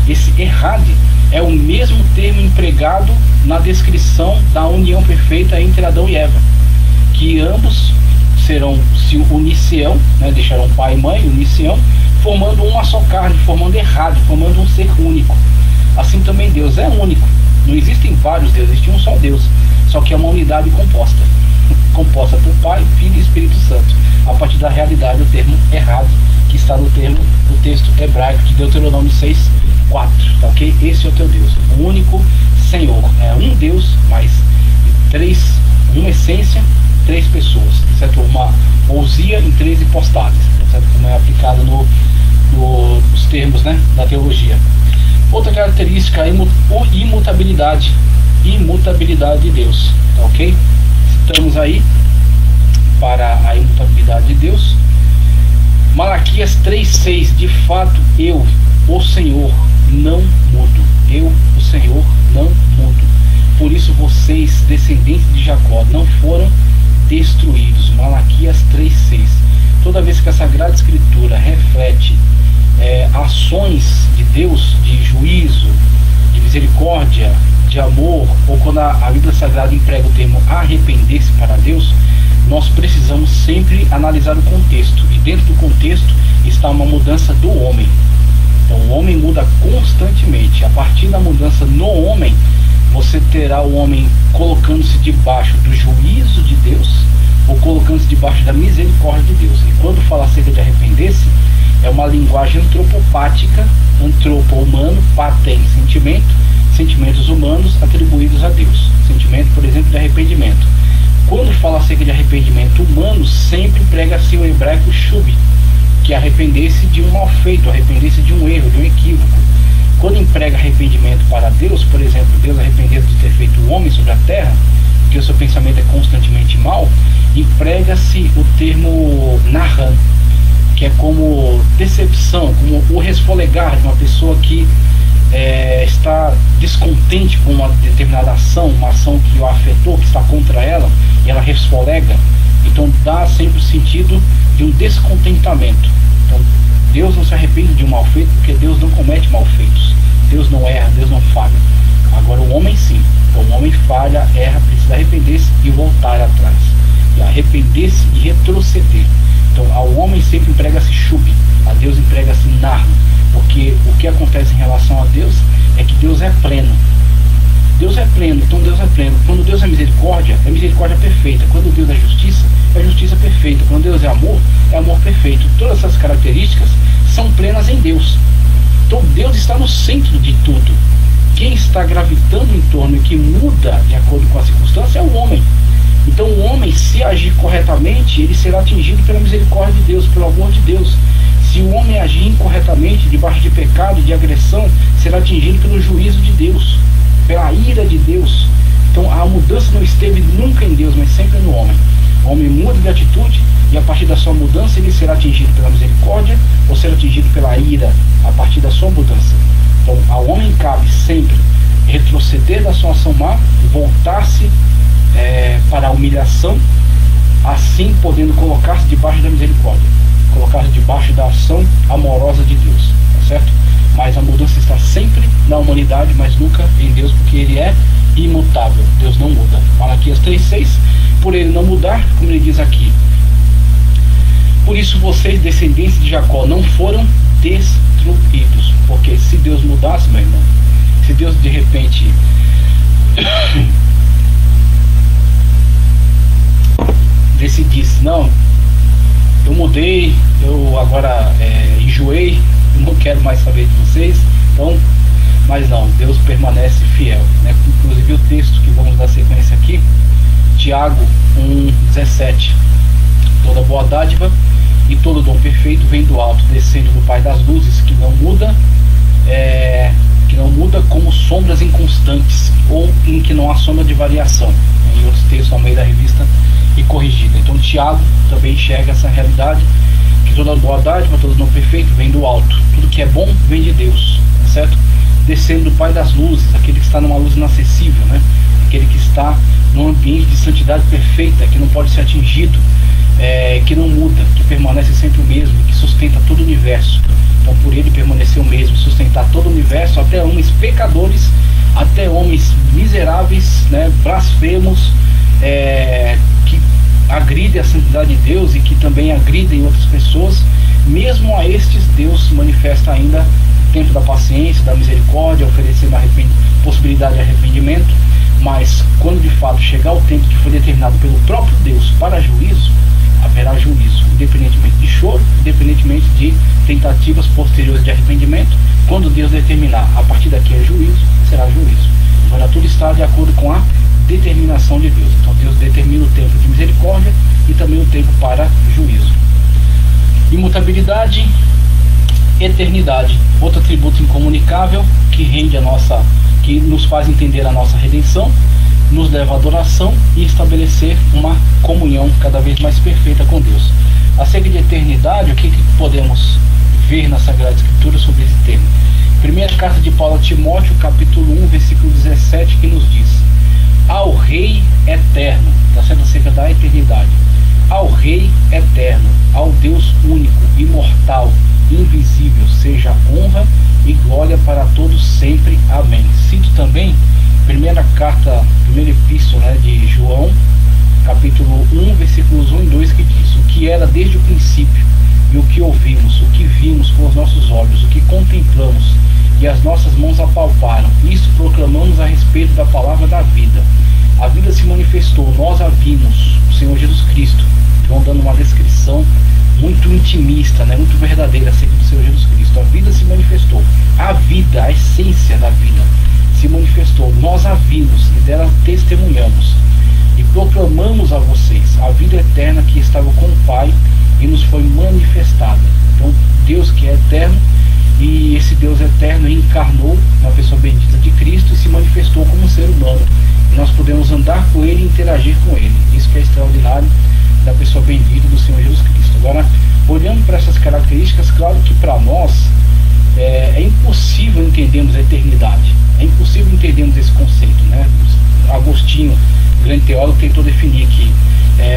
Speaker 1: Esse errad é o mesmo termo empregado na descrição da união perfeita entre Adão e Eva, que ambos se uniciam, né, deixarão pai e mãe, uniciam, formando uma só carne, formando errado, formando um ser único. Assim também Deus é único. Não existem vários deuses, existe um só Deus, só que é uma unidade composta por Pai, Filho e Espírito Santo, a partir da realidade do termo errado, que está no texto hebraico de Deuteronômio 6:4, tá ok? Esse é o teu Deus, o único Senhor, é um Deus, mas uma essência, 3 pessoas, certo? Uma ousia em 3 hipóstases, certo? Como é aplicado nos termos, né, da teologia. Outra característica é a imutabilidade de Deus, tá ok? Estamos aí para imutabilidade de Deus. Malaquias 3:6, de fato eu, o Senhor, não mudo. Eu, o Senhor, não mudo. Por isso vocês, descendentes de Jacó, não foram destruídos. Malaquias 3:6. Toda vez que a Sagrada Escritura reflete ações de Deus, de juízo, de misericórdia, de amor, ou quando a Bíblia Sagrada emprega o termo arrepender-se para Deus, nós precisamos sempre analisar o contexto, e dentro do contexto está uma mudança do homem. Então o homem muda constantemente. A partir da mudança no homem, você terá o homem colocando-se debaixo do juízo de Deus ou colocando-se debaixo da misericórdia de Deus. E quando fala acerca de arrepender-se, é uma linguagem antropopática, antropo humano, patem sentimento, sentimentos humanos atribuídos a Deus. Sentimento, por exemplo, de arrependimento. Quando fala acerca de arrependimento humano, sempre prega-se o hebraico shubi, que é arrepender-se de um mal feito, arrepender-se de um erro, de um equívoco. Quando emprega arrependimento para Deus, por exemplo, Deus arrependendo de ter feito o homem sobre a terra, porque o seu pensamento é constantemente mau, emprega-se o termo nahan, que é como decepção, como o resfolegar de uma pessoa que está descontente com uma determinada ação, uma ação que o afetou, que está contra ela, e ela resfolega. Então dá sempre o sentido de um descontentamento. Então Deus não se arrepende de um mal feito, porque Deus não comete mal feitos. Deus não erra, Deus não falha. Agora o homem sim. Então o homem falha, erra, precisa arrepender-se e voltar atrás. E arrepender-se e retroceder. Então ao homem sempre emprega-se shubi, a Deus emprega-se narro. Porque o que acontece em relação a Deus é que Deus é pleno. Deus é pleno, então Deus é pleno. Quando Deus é misericórdia perfeita. Quando Deus é justiça perfeita. Quando Deus é amor perfeito. Todas essas características são plenas em Deus. Então Deus está no centro de tudo. Quem está gravitando em torno e que muda de acordo com a circunstância é o homem. Então o homem, se agir corretamente, ele será atingido pela misericórdia de Deus, pelo amor de Deus. Se o homem agir incorretamente, debaixo de pecado, de agressão, será atingido pelo juízo de Deus, pela ira de Deus. Então a mudança não esteve nunca em Deus, mas sempre no homem. O homem muda de atitude e a partir da sua mudança ele será atingido pela misericórdia ou será atingido pela ira a partir da sua mudança. Então ao homem cabe sempre retroceder da sua ação má, voltar-se para a humilhação, assim podendo colocar-se debaixo da misericórdia, colocar-se debaixo da ação amorosa de Deus, tá certo? Mas a mudança está sempre na humanidade, mas nunca em Deus, porque ele é imutável. Deus não muda. Malaquias 3:6, por ele não mudar, como ele diz aqui, por isso vocês, descendentes de Jacó, não foram destruídos. Porque se Deus mudasse, meu irmão, se Deus de repente decidisse, não, eu mudei, eu agora enjoei, eu não quero mais saber de vocês, então, mas não, Deus permanece fiel, né? Inclusive o texto que vamos dar sequência aqui, Tiago 1,17, toda boa dádiva e todo dom perfeito vem do alto, descendo do Pai das luzes, que não muda como sombras inconstantes, ou em que não há sombra de variação, em outros textos ao meio da revista e corrigida. Então Tiago também enxerga essa realidade, que toda boa dádiva, todo dom perfeito vem do alto, tudo que é bom vem de Deus, tá certo? Descendo do Pai das luzes, aquele que está numa luz inacessível, né? Aquele que está num ambiente de santidade perfeita, que não pode ser atingido, que não muda, que permanece sempre o mesmo, que sustenta todo o universo. Então por ele permanecer o mesmo, sustentar todo o universo, até homens pecadores, até homens miseráveis, né, blasfemos, que agridem a santidade de Deus e que também agridem outras pessoas. Mesmo a estes Deus manifesta ainda o tempo da paciência, da misericórdia, oferecendo possibilidade de arrependimento. Mas quando de fato chegar o tempo que foi determinado pelo próprio Deus para juízo, haverá juízo, independentemente de choro, independentemente de tentativas posteriores de arrependimento. Quando Deus determinar, a partir daqui é juízo, será juízo. Agora tudo está de acordo com a determinação de Deus. Então Deus determina o tempo de misericórdia e também o tempo para juízo. Imutabilidade, eternidade, outro atributo incomunicável que rende que nos faz entender a nossa redenção. nos leva à adoração e estabelecer uma comunhão cada vez mais perfeita com Deus. Acerca de eternidade, o que podemos ver na Sagrada Escritura sobre esse tema? Primeira carta de Paulo a Timóteo, capítulo 1, versículo 17, que nos diz: ao Rei eterno, está sendo acerca da eternidade, ao Rei eterno, ao Deus único, imortal, invisível, seja honra e glória para todos sempre. Amém. Cito também primeira epístola de João, capítulo 1, versículos 1 e 2, que diz: o que era desde o princípio, e o que ouvimos, o que vimos com os nossos olhos, o que contemplamos e as nossas mãos apalparam, isso proclamamos a respeito da palavra da vida. A vida se manifestou, nós a vimos, o Senhor Jesus Cristo. João dando uma descrição muito intimista, muito verdadeira acerca do Senhor Jesus Cristo. A vida se manifestou, a vida, a essência da vida se manifestou, nós a vimos e dela testemunhamos e proclamamos a vocês a vida eterna que estava com o Pai e nos foi manifestada. Então, Deus que é eterno, e esse Deus eterno encarnou na pessoa bendita de Cristo e se manifestou como um ser humano, e nós podemos andar com Ele e interagir com Ele. Isso que é extraordinário da pessoa bendita do Senhor Jesus Cristo. Agora, olhando para essas características, claro que para nós é impossível entendermos a eternidade, é impossível entendermos esse conceito, Agostinho, grande teólogo, tentou definir que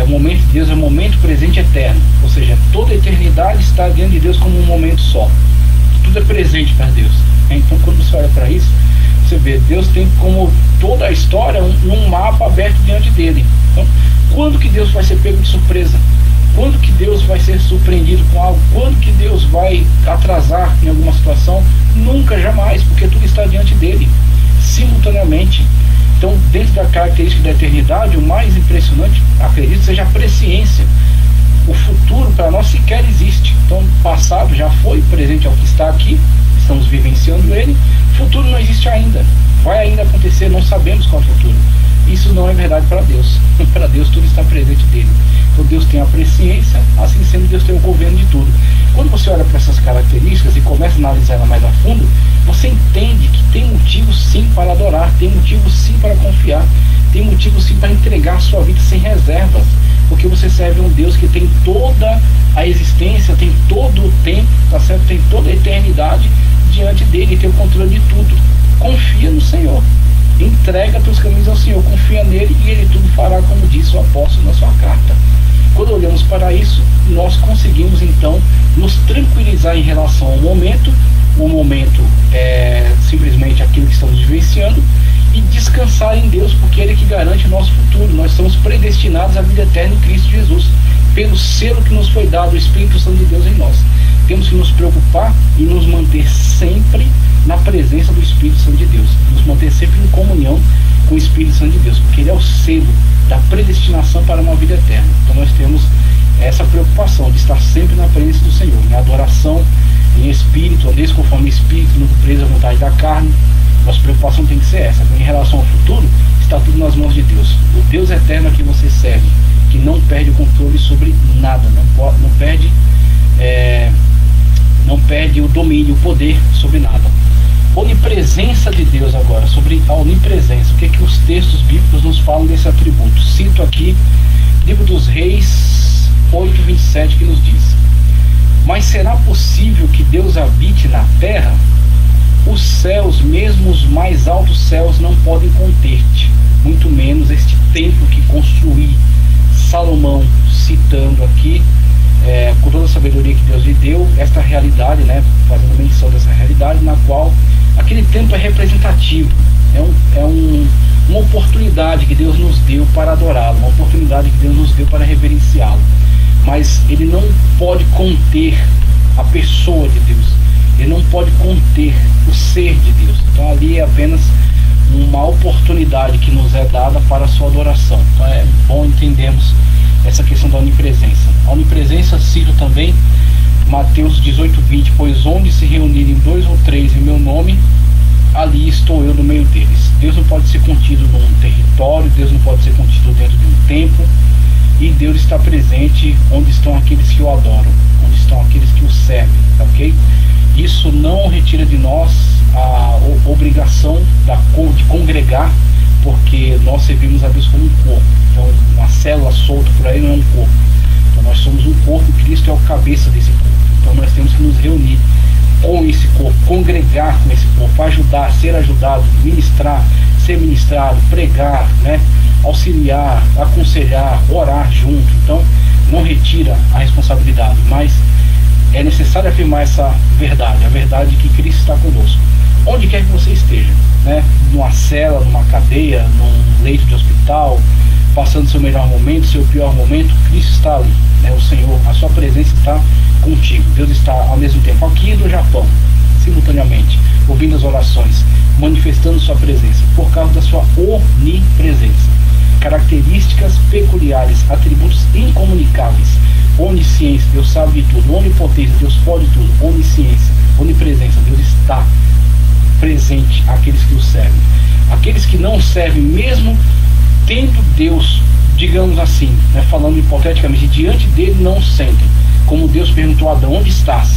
Speaker 1: o momento de Deus é um momento presente eterno, ou seja, toda a eternidade está diante de Deus como um momento só, tudo é presente para Deus. Então, quando você olha para isso, você vê, Deus tem como toda a história um mapa aberto diante dele. Então, quando que Deus vai ser pego de surpresa? Quando que Deus vai ser surpreendido com algo? Quando que Deus vai atrasar em alguma situação? Nunca, jamais, porque tudo está diante dele, simultaneamente. Então, dentro da característica da eternidade, o mais impressionante, acredito, seja a presciência. O futuro para nós sequer existe. Então, o passado já foi, presente é o que está aqui, estamos vivenciando ele. O futuro não existe ainda, vai ainda acontecer, não sabemos qual é o futuro. Isso não é verdade para Deus. Para Deus tudo está presente dele. Então Deus tem a presciência, assim sendo, Deus tem o governo de tudo. Quando você olha para essas características e começa a analisar ela mais a fundo, você entende que tem motivo sim para adorar, tem motivo sim para confiar, tem motivo sim para entregar a sua vida sem reservas, porque você serve a um Deus que tem toda a existência, tem todo o tempo, tá certo? Tem toda a eternidade diante dele, tem o controle de tudo. Confia no Senhor, entrega teus caminhos ao Senhor, confia nele e ele tudo fará, como disse o apóstolo na sua carta. Quando olhamos para isso, nós conseguimos então nos tranquilizar em relação ao momento. O momento é simplesmente aquilo que estamos vivenciando, e descansar em Deus, porque Ele é que garante o nosso futuro. Nós estamos predestinados à vida eterna em Cristo Jesus, pelo selo que nos foi dado, o Espírito Santo de Deus em nós. Temos que nos preocupar e nos manter sempre na presença do Espírito Santo de Deus, nos manter sempre em comunhão com o Espírito Santo de Deus, porque Ele é o selo da predestinação para uma vida eterna. Então nós temos essa preocupação de estar sempre na presença do Senhor, em adoração, em espírito, andeis conforme o Espírito, não preso à vontade da carne. Nossa preocupação tem que ser essa. Em relação ao futuro, está tudo nas mãos de Deus. O Deus eterno a que você serve, que não perde o controle sobre nada, não perde o domínio, o poder sobre nada. Onipresença de Deus agora, sobre a onipresença. O que é que os textos bíblicos nos falam desse atributo? Cito aqui, Livro dos Reis 8:27, que nos diz: mas será possível que Deus habite na terra? Os céus, mesmo os mais altos céus, não podem conter-te, muito menos este templo que construí. Salomão, citando aqui, com toda a sabedoria que Deus lhe deu, esta realidade, fazendo menção dessa realidade, na qual aquele templo é representativo, uma oportunidade que Deus nos deu para adorá-lo, uma oportunidade que Deus nos deu para reverenciá-lo, mas ele não pode conter a pessoa de Deus, ele não pode conter o ser de Deus. Então ali é apenas uma oportunidade que nos é dada para a sua adoração. Então é bom entendermos essa questão da onipresença. A onipresença, cito também Mateus 18:20, pois onde se reunirem 2 ou 3 em meu nome, ali estou eu no meio deles. Deus não pode ser contido num território, Deus não pode ser contido dentro de um templo, e Deus está presente onde estão aqueles que o adoram, onde estão aqueles que o servem, ok? Isso não retira de nós a obrigação de congregar, porque nós servimos a Deus como um corpo. Então, uma célula solta por aí não é um corpo. Então, nós somos um corpo e Cristo é o cabeça desse corpo. Então, nós temos que nos reunir com esse corpo, congregar com esse corpo, ajudar, ser ajudado, ministrar, ser ministrado, pregar, né? Auxiliar, aconselhar, orar junto. Então, não retira a responsabilidade, mas é necessário afirmar essa verdade, a verdade de que Cristo está conosco, onde quer que você esteja, né? Numa cela, numa cadeia, num leito de hospital, passando seu melhor momento, seu pior momento, Cristo está ali, né? O Senhor, a sua presença está contigo. Deus está ao mesmo tempo aqui no Japão, simultaneamente, ouvindo as orações, manifestando sua presença, por causa da sua onipresença. Características peculiares, atributos incomunicáveis: onisciência, Deus sabe de tudo; onipotência, Deus pode tudo; onisciência, onipresença, Deus está presente àqueles que o servem. Aqueles que não servem, mesmo tendo Deus, digamos assim, né, falando hipoteticamente, diante dele, não sentem. Como Deus perguntou a Adão: onde estás?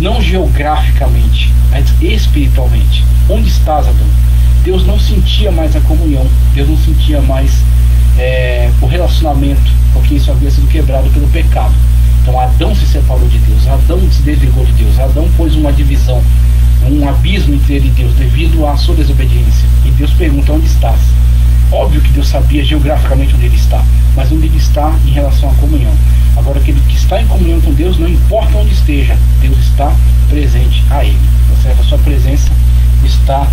Speaker 1: Não geograficamente, mas espiritualmente. Onde estás, Adão? Deus não sentia mais a comunhão, Deus não sentia mais o relacionamento, porque isso havia sido quebrado pelo pecado. Então Adão se separou de Deus, Adão se desligou de Deus, Adão pôs uma divisão, um abismo entre ele e Deus, devido à sua desobediência. E Deus pergunta: onde estás? Óbvio que Deus sabia geograficamente onde ele está, mas onde ele está em relação à comunhão. Agora, aquele que está em comunhão com Deus, não importa onde esteja, Deus está presente a ele, tá certo? A sua presença está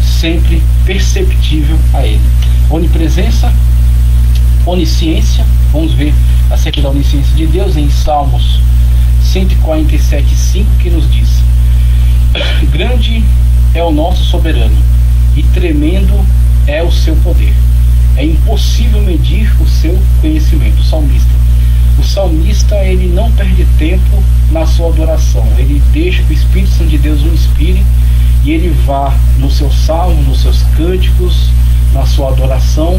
Speaker 1: sempre perceptível a ele. Onipresença, onisciência. Vamos ver acerca da onisciência de Deus em Salmos 147:5, que nos diz: grande é o nosso soberano e tremendo é o seu poder. É impossível medir o seu conhecimento. O salmista, ele não perde tempo na sua adoração. Ele deixa que o Espírito Santo de Deus o inspire, e ele vá no seu salmo, nos seus cânticos, na sua adoração,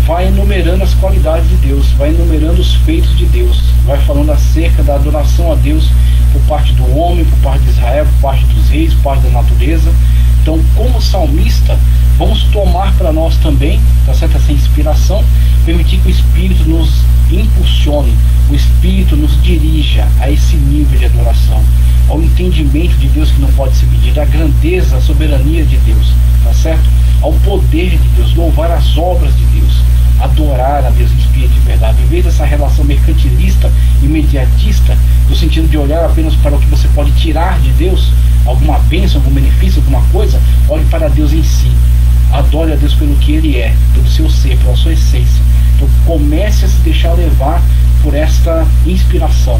Speaker 1: vai enumerando as qualidades de Deus, vai enumerando os feitos de Deus, vai falando acerca da adoração a Deus por parte do homem, por parte de Israel, por parte dos reis, por parte da natureza. Então, como salmista, vamos tomar para nós também, tá certo? Essa inspiração, permitir que o Espírito nos impulsione, o Espírito nos dirija a esse nível de adoração, ao entendimento de Deus que não pode ser medido, à grandeza, à soberania de Deus, tá certo? Ao poder de Deus, louvar as obras de Deus, adorar a Deus em espírito e verdade, em vez dessa relação mercantilista, imediatista, no sentido de olhar apenas para o que você pode tirar de Deus, alguma bênção, algum benefício, alguma coisa. Olhe para Deus em si, adore a Deus pelo que Ele é, pelo seu ser, pela sua essência. Então comece a se deixar levar por esta inspiração,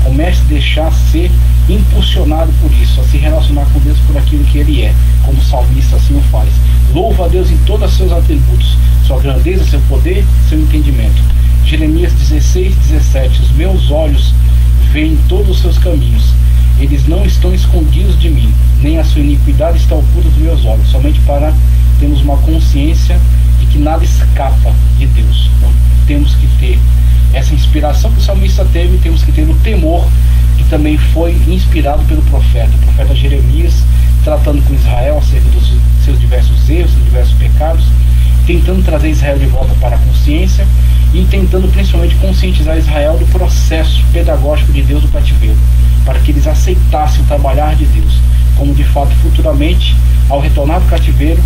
Speaker 1: comece a deixar ser impulsionado por isso, a se relacionar com Deus por aquilo que Ele é, como o salmista assim o faz. Louva a Deus em todos os seus atributos, sua grandeza, seu poder, seu entendimento. Jeremias 16:17: os meus olhos veem todos os seus caminhos, eles não estão escondidos de mim, nem a sua iniquidade está oculta dos meus olhos. Somente para termos uma consciência de que nada escapa de Deus. Então temos que ter essa inspiração que o salmista teve, temos que ter o temor que também foi inspirado pelo profeta Jeremias, tratando com Israel acerca dos seus diversos erros, seus diversos pecados, tentando trazer Israel de volta para a consciência e tentando principalmente conscientizar Israel do processo pedagógico de Deus do cativeiro, para que eles aceitassem o trabalhar de Deus, como de fato futuramente, ao retornar do cativeiro,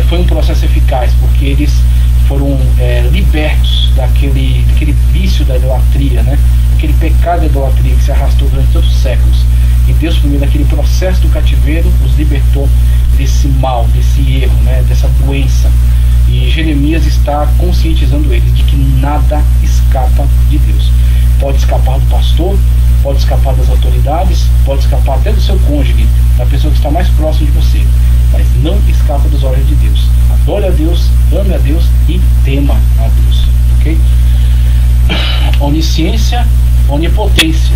Speaker 1: foi um processo eficaz, porque eles foram libertos daquele vício da idolatria, né? Aquele pecado da idolatria que se arrastou durante tantos séculos. E Deus, por meio daquele processo do cativeiro, os libertou desse mal, desse erro, né? Dessa doença. E Jeremias está conscientizando eles de que nada escapa de Deus. Pode escapar do pastor, pode escapar das autoridades, pode escapar até do seu cônjuge, da pessoa que está mais próxima de você, mas não escapa dos olhos de Deus. Adore a Deus, ame a Deus e tema a Deus, ok? Onisciência, onipotência.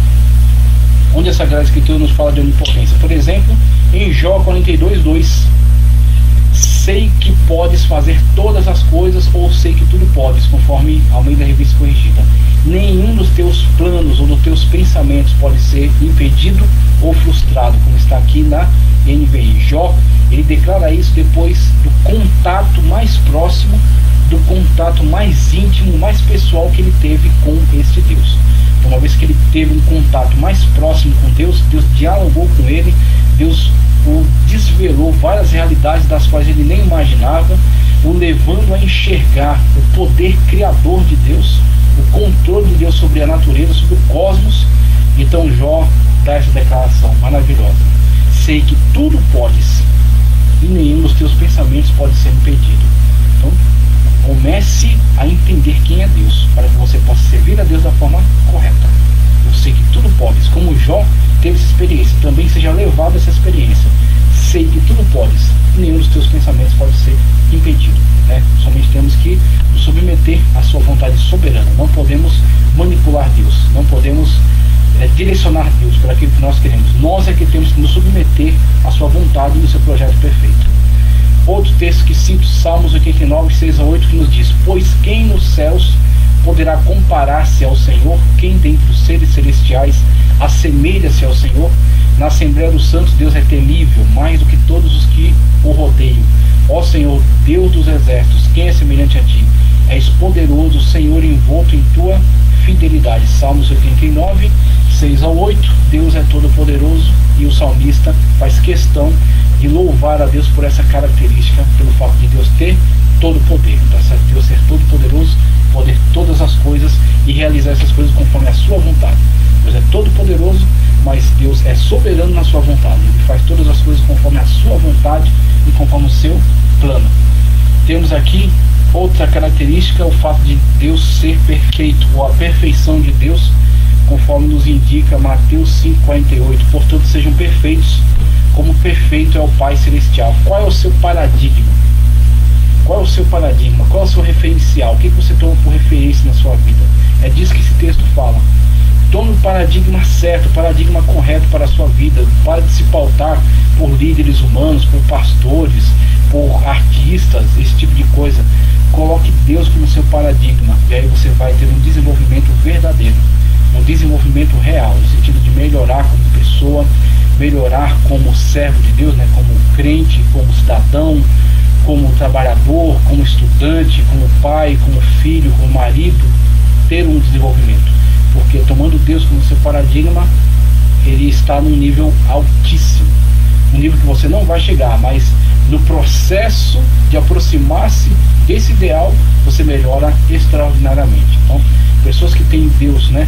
Speaker 1: Onde a Sagrada Escritura nos fala de onipotência? Por exemplo, em Jó 42:2: sei que podes fazer todas as coisas, ou sei que tudo podes, conforme Almeida Revista Corrigida. Nenhum dos teus planos ou dos teus pensamentos pode ser impedido ou frustrado, como está aqui na NVI. Jó, ele declara isso depois do contato mais próximo, do contato mais íntimo, mais pessoal que ele teve com este Deus. Uma vez que ele teve um contato mais próximo com Deus, Deus dialogou com ele, Deus o desvelou várias realidades das quais ele nem imaginava, o levando a enxergar o poder criador de Deus, o controle de Deus sobre a natureza, sobre o cosmos. Então Jó dá essa declaração maravilhosa: sei que tudo podes e nenhum dos teus pensamentos pode ser impedido. Então comece a entender quem é Deus, para que você possa servir a Deus da forma correta. Eu sei que tudo podes, como Jó teve essa experiência, também seja levado a essa experiência. Sei que tudo podes, nenhum dos teus pensamentos pode ser impedido, né? Somente temos que nos submeter à sua vontade soberana. Não podemos manipular Deus, não podemos direcionar Deus para aquilo que nós queremos. Nós é que temos que nos submeter à sua vontade e ao seu projeto perfeito. Outro texto que cito, Salmos 89, 6 a 8, que nos diz: pois quem nos céus poderá comparar-se ao Senhor? Quem dentre os seres celestiais assemelha-se ao Senhor? Na Assembleia dos Santos, Deus é temível, mais do que todos os que o rodeiam. Ó Senhor, Deus dos exércitos, quem é semelhante a ti? És poderoso, Senhor, envolto em tua fidelidade. Salmos 89, 6 a 8. Deus é todo poderoso, e o salmista faz questão de louvar a Deus por essa característica, pelo fato de Deus ter todo o poder, Deus ser todo poderoso, poder todas as coisas e realizar essas coisas conforme a sua vontade. Deus é todo poderoso, mas Deus é soberano na sua vontade. Ele faz todas as coisas conforme a sua vontade e conforme o seu plano. Temos aqui outra característica, o fato de Deus ser perfeito, ou a perfeição de Deus, conforme nos indica Mateus 5,48. Portanto, sejam perfeitos, como perfeito é o Pai Celestial. Qual é o seu paradigma? Qual é o seu paradigma? Qual é o seu referencial? O que você toma por referência na sua vida? É disso que esse texto fala. Tome o paradigma certo, o paradigma correto para a sua vida. Pare de se pautar por líderes humanos, por pastores, por artistas, esse tipo de coisa. Coloque Deus como seu paradigma, e aí você vai ter um desenvolvimento verdadeiro, um desenvolvimento real, no sentido de melhorar como pessoa, melhorar como servo de Deus, né, como crente, como cidadão, como trabalhador, como estudante, como pai, como filho, como marido, ter um desenvolvimento. Porque tomando Deus como seu paradigma, ele está num nível altíssimo, um nível que você não vai chegar, mas no processo de aproximar-se desse ideal, você melhora extraordinariamente. Então, pessoas que têm Deus, né,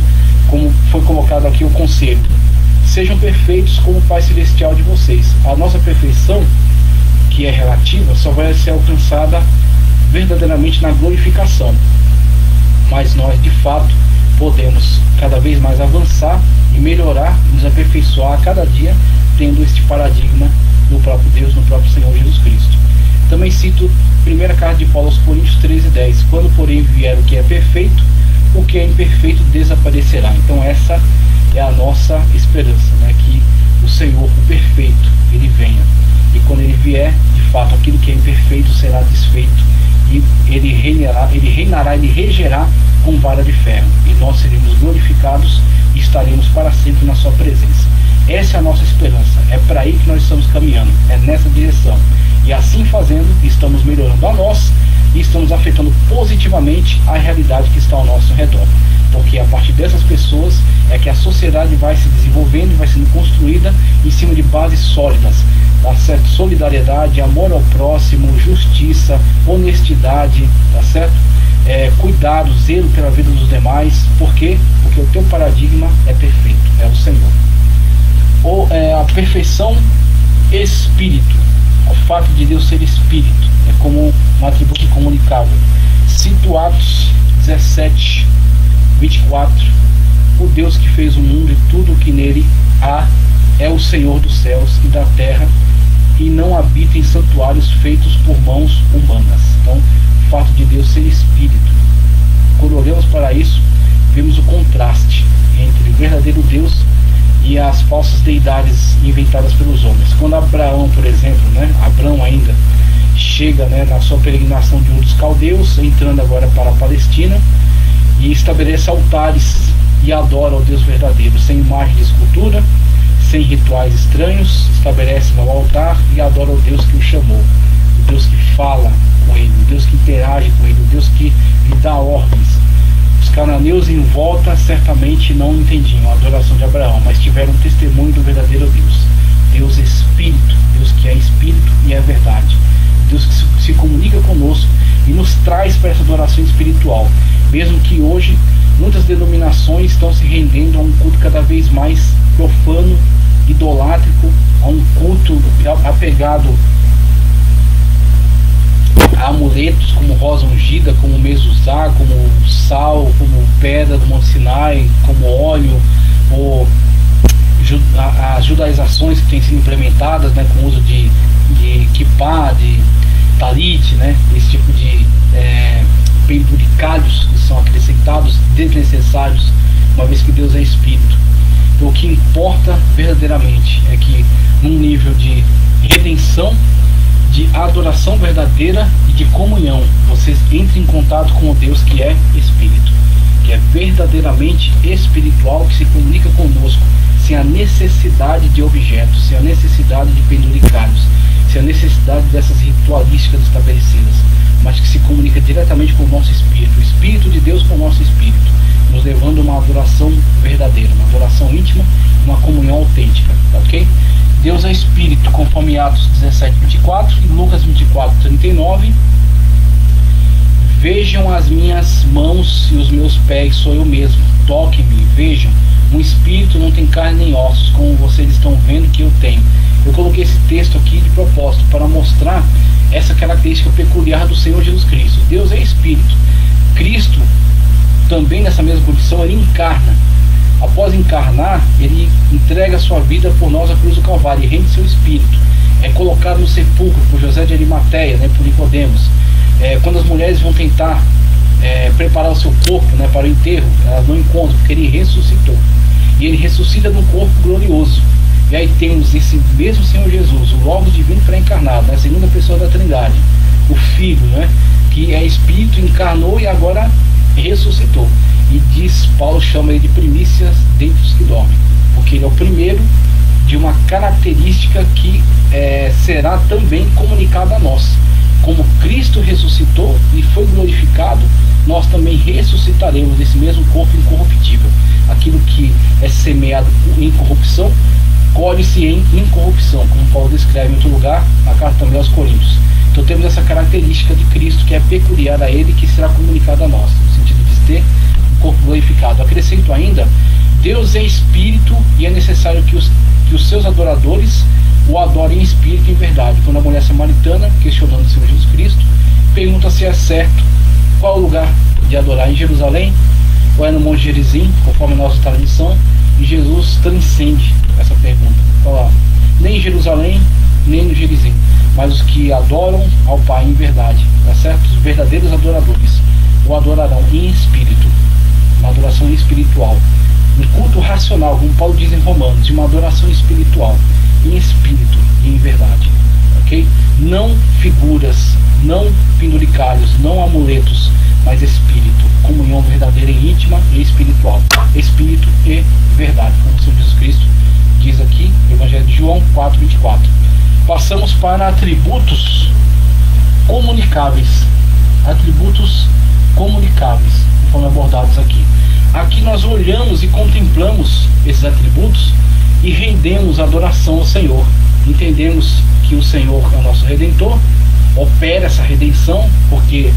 Speaker 1: como foi colocado aqui o conselho: sejam perfeitos como o Pai Celestial de vocês. A nossa perfeição, que é relativa, só vai ser alcançada verdadeiramente na glorificação. Mas nós, de fato, podemos cada vez mais avançar e melhorar, nos aperfeiçoar a cada dia, tendo este paradigma no próprio Deus, no próprio Senhor Jesus Cristo. Também cito 1ª carta de Paulo aos Coríntios 13:10: quando porém vier o que é perfeito, o que é imperfeito desaparecerá. Então essa é a nossa esperança, né? Que o Senhor, o perfeito, ele venha, e quando ele vier, de fato, aquilo que é imperfeito será desfeito, e ele reinará, ele regerá com vara de ferro, e nós seremos glorificados e estaremos para sempre na sua presença. Essa é a nossa esperança, é para aí que nós estamos caminhando, é nessa direção, e assim fazendo, estamos melhorando a nós e estamos afetando positivamente a realidade que está ao nosso redor, porque a partir dessas pessoas é que a sociedade vai se desenvolvendo e vai sendo construída em cima de bases sólidas, tá certo? Solidariedade, amor ao próximo, justiça, honestidade, tá certo? Cuidado, zelo pela vida dos demais. Por quê? Porque o teu paradigma é perfeito, é o Senhor. A perfeição espírito, o fato de Deus ser espírito, é como um atributo incomunicável. Cito Atos 17, 24: o Deus que fez o mundo e tudo o que nele há é o Senhor dos céus e da terra, e não habita em santuários feitos por mãos humanas. Então, o fato de Deus ser espírito. Quando olhamos para isso, vemos o contraste entre o verdadeiro Deus e as falsas deidades inventadas pelos homens. Quando Abraão, por exemplo, Abraão ainda chega, na sua peregrinação de Ur dos Caldeus, entrando agora para a Palestina, e estabelece altares e adora o Deus verdadeiro, sem imagem de escultura, sem rituais estranhos, estabelece no altar e adora o Deus que o chamou, o Deus que fala com ele, um Deus que interage com ele, um Deus que lhe dá ordens. Os cananeus em volta certamente não entendiam a adoração de Abraão, mas tiveram um testemunho do verdadeiro Deus. Deus Espírito, Deus que é Espírito e é verdade. Deus que se comunica conosco e nos traz para essa adoração espiritual. Mesmo que hoje muitas denominações estão se rendendo a um culto cada vez mais profano, idolátrico, a um culto apegado a amuletos como rosa ungida, como mezuzá, como sal, como pedra do Monte Sinai, como óleo, ou as judaizações que têm sido implementadas, né, com o uso de kippá, de talit, né, esse tipo de penduricalhos que são acrescentados, desnecessários, uma vez que Deus é Espírito. Então, o que importa verdadeiramente é que num nível de redenção, de adoração verdadeira e de comunhão, vocês entrem em contato com o Deus que é Espírito, que é verdadeiramente espiritual, que se comunica conosco sem a necessidade de objetos, sem a necessidade de penduricalhos, sem a necessidade dessas ritualísticas estabelecidas, mas que se comunica diretamente com o nosso espírito, o Espírito de Deus com o nosso espírito, nos levando a uma adoração verdadeira, uma adoração íntima, uma comunhão autêntica, tá ok? Deus é Espírito, conforme Atos 17:24 e Lucas 24:39. Vejam as minhas mãos e os meus pés, sou eu mesmo. Toquem-me, vejam. Um espírito não tem carne nem ossos, como vocês estão vendo que eu tenho. Eu coloquei esse texto aqui de propósito para mostrar essa característica peculiar do Senhor Jesus Cristo. Deus é Espírito. Cristo, também nessa mesma condição, ele encarna. Após encarnar, ele entrega a sua vida por nós à cruz do Calvário e rende seu espírito. É colocado no sepulcro por José de Arimateia, né, por Nicodemos. Quando as mulheres vão tentar preparar o seu corpo, né, para o enterro, elas não encontram, porque ele ressuscitou. E ele ressuscita num corpo glorioso. E aí temos esse mesmo Senhor Jesus, o Logos divino pré-encarnado, né, a segunda pessoa da Trindade, o Filho, né, que é Espírito, encarnou e agora ressuscitou. E diz, Paulo chama ele de primícias dentre os que dormem, porque ele é o primeiro de uma característica que será também comunicada a nós. Como Cristo ressuscitou e foi glorificado, nós também ressuscitaremos desse mesmo corpo incorruptível. Aquilo que é semeado em corrupção, colhe-se em incorrupção, como Paulo descreve em outro lugar, na carta também aos Coríntios. Então temos essa característica de Cristo que é peculiar a ele, que será comunicada a nós, no sentido de ter um corpo glorificado. Acrescento ainda, Deus é Espírito e é necessário que os seus adoradores o adorem em espírito e em verdade. Quando a mulher samaritana, questionando o Senhor Jesus Cristo, pergunta se é certo qual é o lugar de adorar, em Jerusalém ou é no Monte Gerizim, conforme a nossa tradição, e Jesus transcende essa pergunta. Fala, nem em Jerusalém, nem no Gerizim, mas os que adoram ao Pai em verdade, tá certo? Os verdadeiros adoradores o adorarão em espírito, uma adoração espiritual, um culto racional, como Paulo diz em Romanos, de uma adoração espiritual, em espírito e em verdade, ok? Não figuras, não penduricalhos, não amuletos, mas espírito, comunhão verdadeira e íntima e espiritual, espírito e verdade, como o Senhor Jesus Cristo diz aqui no Evangelho de João 4:24. Passamos para atributos comunicáveis, conforme abordados aqui. Aqui nós olhamos e contemplamos esses atributos e rendemos adoração ao Senhor. Entendemos que o Senhor é o nosso Redentor, opera essa redenção, porque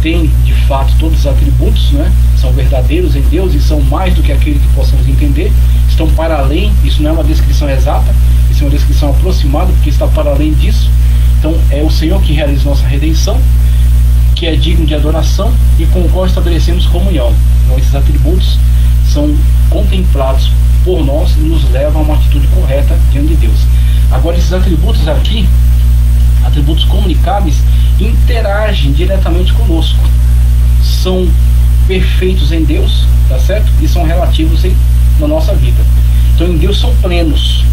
Speaker 1: tem de fato todos os atributos, né? São verdadeiros em Deus e são mais do que aquele que possamos entender, estão para além. Isso não é uma descrição exata, isso é uma descrição aproximada, porque está para além disso. Então é o Senhor que realiza nossa redenção, que é digno de adoração e com o qual estabelecemos comunhão. Então esses atributos são contemplados por nós e nos levam a uma atitude correta diante de Deus. Agora esses atributos aqui, atributos comunicáveis, interagem diretamente conosco, são perfeitos em Deus, tá certo? E são relativos na nossa vida. Então em Deus são plenos,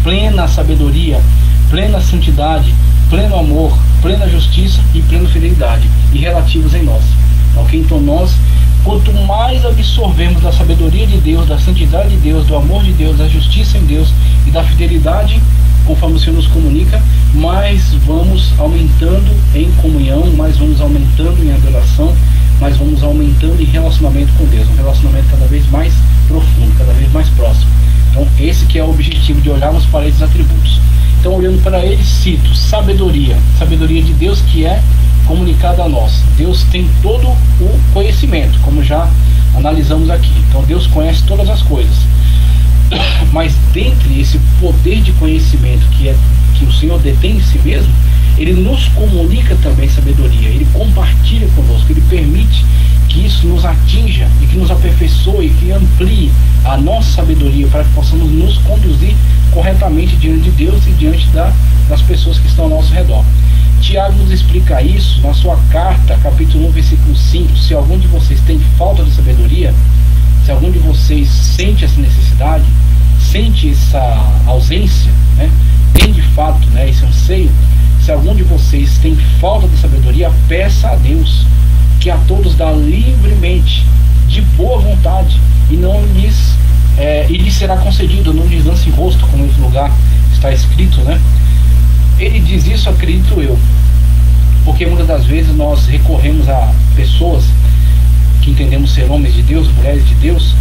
Speaker 1: plena sabedoria, plena santidade, pleno amor, plena justiça e plena fidelidade, e relativos em nós, ok? Então nós, quanto mais absorvemos da sabedoria de Deus, da santidade de Deus, do amor de Deus, da justiça em Deus e da fidelidade, conforme o Senhor nos comunica, mais vamos aumentando em comunhão, mais vamos aumentando em adoração, mais vamos aumentando em relacionamento com Deus, um relacionamento cada vez mais profundo, cada vez mais próximo. Então esse que é o objetivo de olharmos para esses atributos. Então, olhando para eles, cito sabedoria de Deus que é comunicada a nós. Deus tem todo o conhecimento, como já analisamos aqui. Então Deus conhece todas as coisas. Mas dentre esse poder de conhecimento que o Senhor detém em si mesmo, Ele nos comunica também sabedoria. Ele compartilha conosco, Ele permite que isso nos atinja e que nos aperfeiçoe, que amplie a nossa sabedoria para que possamos nos conduzir corretamente diante de Deus e diante das pessoas que estão ao nosso redor. Tiago nos explica isso na sua carta, capítulo 1, versículo 5. Se algum de vocês tem falta de sabedoria, se algum de vocês sente essa necessidade, sente essa ausência, né, tem de fato, né, esse anseio, se algum de vocês tem falta de sabedoria, peça a Deus, que a todos dá livremente, de boa vontade, e não lhes será concedido, não lhes lance em rosto, como nesse lugar está escrito, né? Ele diz isso, acredito eu, porque muitas das vezes nós recorremos a pessoas que entendemos ser homens de Deus, mulheres de Deus,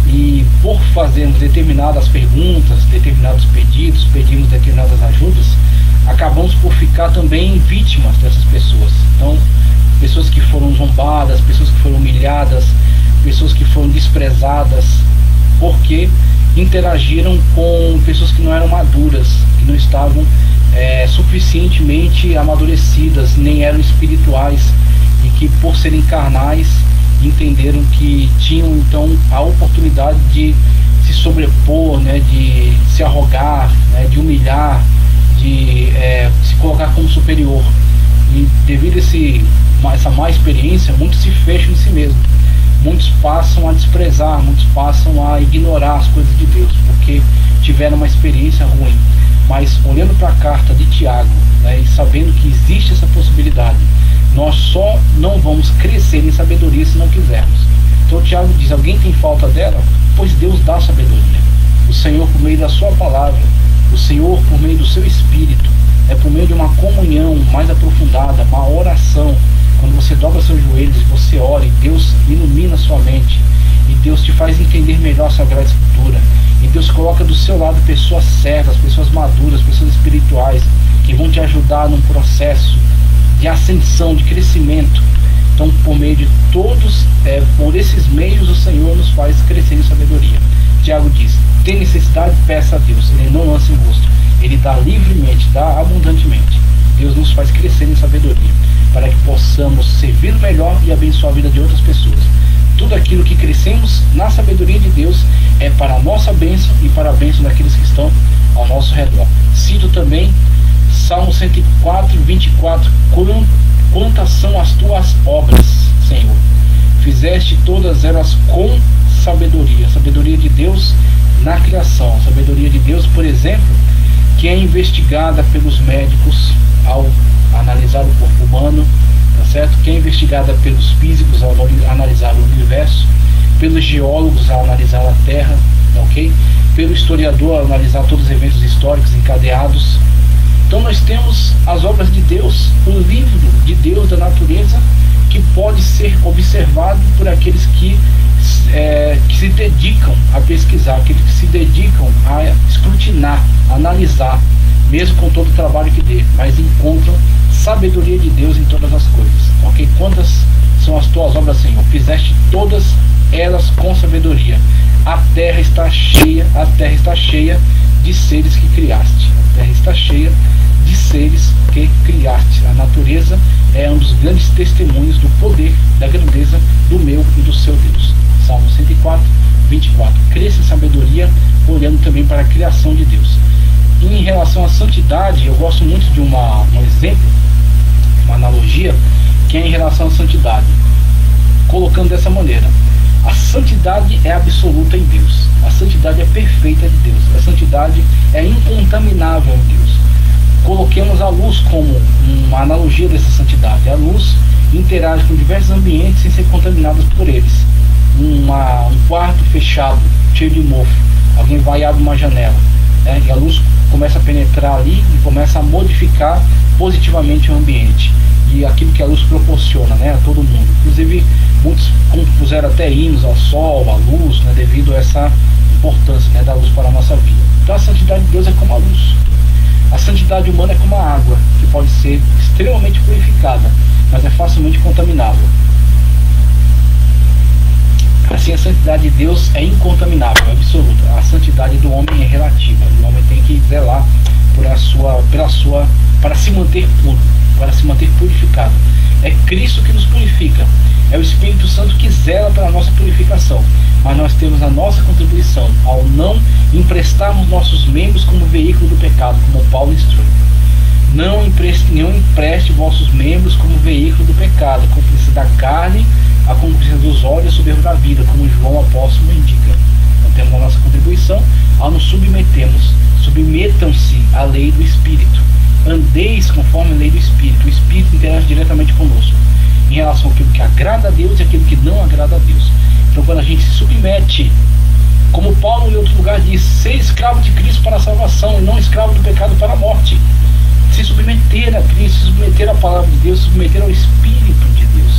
Speaker 1: e por fazermos determinadas perguntas, determinados pedidos, pedimos determinadas ajudas, acabamos por ficar também vítimas dessas pessoas. Então, pessoas que foram zombadas, pessoas que foram humilhadas, pessoas que foram desprezadas, porque interagiram com pessoas que não eram maduras, que não estavam suficientemente amadurecidas, nem eram espirituais, e que por serem carnais entenderam que tinham então a oportunidade de se sobrepor, né, de se arrogar, né, de humilhar, de se colocar como superior. E devido a essa má experiência, muitos se fecham em si mesmos, muitos passam a desprezar, muitos passam a ignorar as coisas de Deus, porque tiveram uma experiência ruim. Mas olhando para a carta de Tiago, né, e sabendo que existe essa possibilidade, nós só não vamos crescer em sabedoria se não quisermos. Então Tiago diz, alguém tem falta dela? Pois Deus dá sabedoria. O Senhor, por meio da sua palavra, o Senhor, por meio do seu Espírito, por meio de uma comunhão mais aprofundada, uma oração, quando você dobra seus joelhos e você ora, e Deus ilumina a sua mente, e Deus te faz entender melhor a Sagrada Escritura, e Deus coloca do seu lado pessoas certas, pessoas maduras, pessoas espirituais, que vão te ajudar num processo de ascensão, de crescimento. Então, por meio de todos, por esses meios, o Senhor nos faz crescer em sabedoria. Tiago diz, tem necessidade, peça a Deus. Ele não lança em rosto, Ele dá livremente, dá abundantemente. Deus nos faz crescer em sabedoria, para que possamos servir melhor e abençoar a vida de outras pessoas. Tudo aquilo que crescemos na sabedoria de Deus é para a nossa bênção e para a bênção daqueles que estão ao nosso redor. Cito também Salmo 104, 24. Quantas são as tuas obras, Senhor? Fizeste todas elas com sabedoria. A sabedoria de Deus na criação. A sabedoria de Deus, por exemplo, que é investigada pelos médicos ao analisar o corpo humano, tá certo? Que é investigada pelos físicos ao analisar o universo, pelos geólogos ao analisar a Terra, ok? Pelo historiador ao analisar todos os eventos históricos encadeados. Então nós temos as obras de Deus, o livro de Deus da natureza, que pode ser observado por aqueles que se dedicam a pesquisar, aqueles que se dedicam a escrutinar, a analisar, mesmo com todo o trabalho que dê, mas encontram sabedoria de Deus em todas as coisas. Ok? Quantas são as tuas obras, Senhor? Fizeste todas elas com sabedoria. A terra está cheia de seres que criaste. A terra está cheia de seres que criaste. A natureza é um dos grandes testemunhos do poder, da grandeza do meu e do seu Deus. Salmo 104, 24. Cresça em sabedoria, olhando também para a criação de Deus. E em relação à santidade, eu gosto muito de um exemplo, uma analogia, que é em relação à santidade, colocando dessa maneira: a santidade é absoluta em Deus, a santidade é perfeita de Deus, a santidade é incontaminável em Deus. Coloquemos a luz como uma analogia dessa santidade. A luz interage com diversos ambientes sem ser contaminada por eles. um quarto fechado, cheio de mofo, alguém vai e abre uma janela, né? E a luz começa a penetrar ali e começa a modificar positivamente o ambiente e aquilo que a luz proporciona, né, a todo mundo. Inclusive muitos compuseram até hinos ao sol, à luz, né, devido a essa importância, né, da luz para a nossa vida. Então a santidade de Deus é como a luz. A santidade humana é como a água, que pode ser extremamente purificada, mas é facilmente contaminável. Assim, a santidade de Deus é incontaminável, é absoluta. A santidade do homem é relativa. O homem tem que zelar para se manter puro, para se manter purificado. É Cristo que nos purifica. É o Espírito Santo que zela pela nossa purificação. Mas nós temos a nossa contribuição ao não emprestarmos nossos membros como veículo do pecado, como Paulo instrui. Não empreste vossos membros como veículo do pecado, a concupiscência da carne, a concupiscência dos olhos, o soberbo da vida, como João apóstolo indica. Então temos a nossa contribuição ao nos submetermos. Submetam-se à lei do Espírito. Andeis conforme a lei do Espírito. O Espírito interage diretamente conosco em relação àquilo que agrada a Deus e aquilo que não agrada a Deus. Então quando a gente se submete, como Paulo em outro lugar diz, ser escravo de Cristo para a salvação e não escravo do pecado para a morte. Se submeter a Cristo, se submeter à palavra de Deus, se submeter ao Espírito de Deus,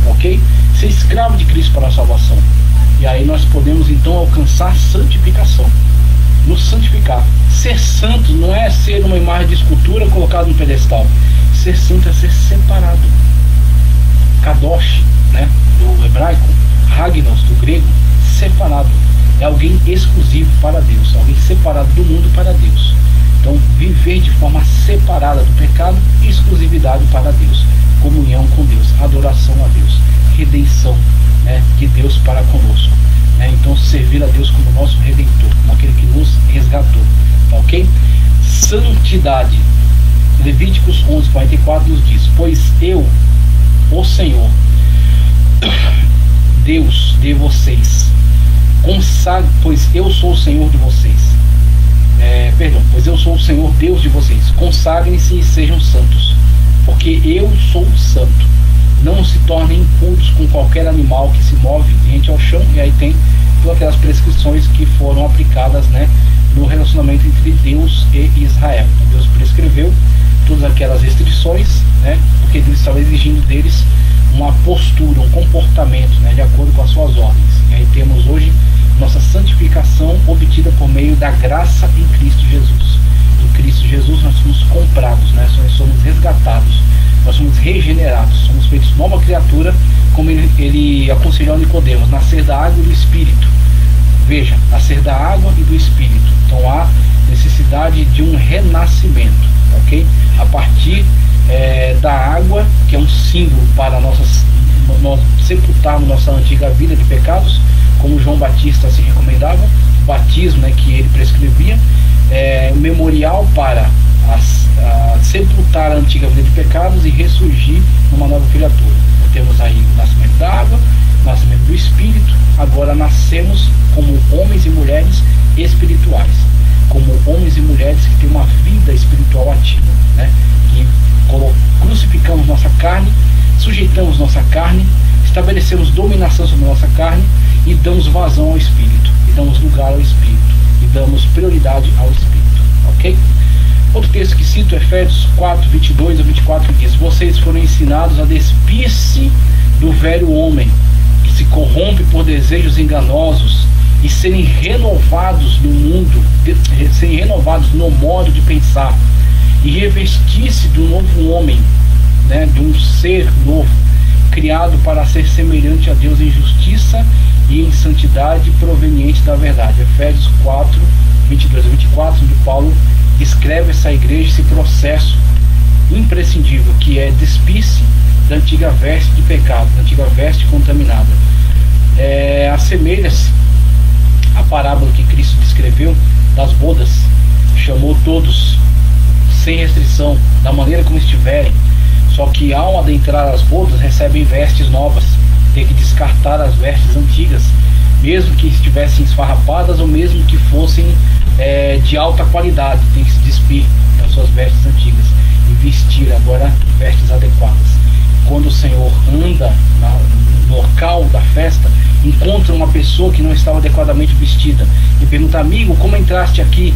Speaker 1: ok? Ser escravo de Cristo para a salvação. E aí nós podemos então alcançar santificação, nos santificar. Ser santo não é ser uma imagem de escultura colocada no pedestal. Ser santo é ser separado. Kadosh, né, do hebraico, Hagnos, do grego, separado. É alguém exclusivo para Deus, alguém separado do mundo para Deus. Então, viver de forma separada do pecado, exclusividade para Deus, comunhão com Deus, adoração a Deus, redenção, né, de Deus para conosco, né? Então, servir a Deus como nosso redentor, como aquele que nos resgatou, tá, ok? Santidade. Levíticos 11:44 nos diz: pois eu, o Senhor, Deus de vocês, pois eu sou o Senhor de vocês. Pois eu sou o Senhor Deus de vocês. Consagrem-se e sejam santos, porque eu sou santo. Não se tornem impuros com qualquer animal que se move rente ao chão. E aí tem todas aquelas prescrições que foram aplicadas, né, no relacionamento entre Deus e Israel. Então Deus prescreveu todas aquelas restrições, né, porque Deus estava exigindo deles uma postura, um comportamento, né, de acordo com as suas ordens. E aí temos hoje nossa santificação obtida por meio da graça em Cristo Jesus. Em Cristo Jesus nós somos comprados, né? Nós somos resgatados, nós somos regenerados, somos feitos nova criatura, como ele aconselhou a Nicodemos, nascer da água e do Espírito. Veja, nascer da água e do Espírito. Então há necessidade de um renascimento, ok? A partir da água, que é um símbolo para nós sepultarmos nossa antiga vida de pecados, como João Batista se recomendava, o batismo, né, que ele prescrevia, memorial para sepultar a antiga vida de pecados e ressurgir numa nova criatura. Então, temos aí o nascimento da água, o nascimento do Espírito. Agora nascemos como homens e mulheres espirituais, como homens e mulheres que têm uma vida espiritual ativa, né? Que crucificamos nossa carne, sujeitamos nossa carne, estabelecemos dominação sobre nossa carne e damos vazão ao Espírito, e damos lugar ao Espírito, e damos prioridade ao Espírito, ok? Outro texto que cito, Efésios 4:22-24, diz: vocês foram ensinados a despir-se do velho homem, que se corrompe por desejos enganosos, e serem renovados no mundo, serem renovados no modo de pensar, e revestir-se do novo homem, né, de um ser novo, criado para ser semelhante a Deus em justiça e em santidade proveniente da verdade. Efésios 4:22-24, onde Paulo escreve essa igreja, esse processo imprescindível, que é despir-se da antiga veste de pecado, da antiga veste contaminada. Assemelha-se à parábola que Cristo descreveu das bodas. Chamou todos sem restrição, da maneira como estiverem, só que ao adentrar as bodas recebem vestes novas. Tem que descartar as vestes antigas, mesmo que estivessem esfarrapadas ou mesmo que fossem de alta qualidade. Tem que se despir das suas vestes antigas e vestir agora vestes adequadas. Quando o Senhor anda no local da festa, encontra uma pessoa que não estava adequadamente vestida e pergunta: amigo, como entraste aqui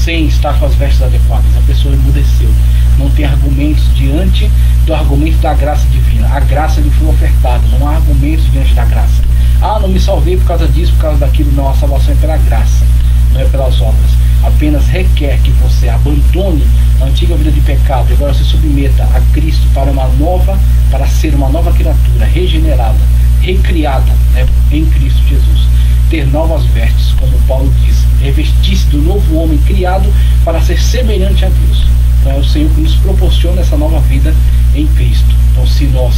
Speaker 1: sem estar com as vestes adequadas? A pessoa emudeceu, não tem argumentos diante do argumento da graça divina. A graça lhe foi ofertada, não há argumentos diante da graça. Ah, não me salvei por causa disso, por causa daquilo. Não, a salvação é pela graça, não é pelas obras. Apenas requer que você abandone a antiga vida de pecado e agora se submeta a Cristo para ser uma nova criatura, regenerada, recriada, né, em Cristo Jesus. Ter novas vestes, como Paulo diz, revestir-se do novo homem criado para ser semelhante a Deus. Então é o Senhor que nos proporciona essa nova vida em Cristo. Então, se nós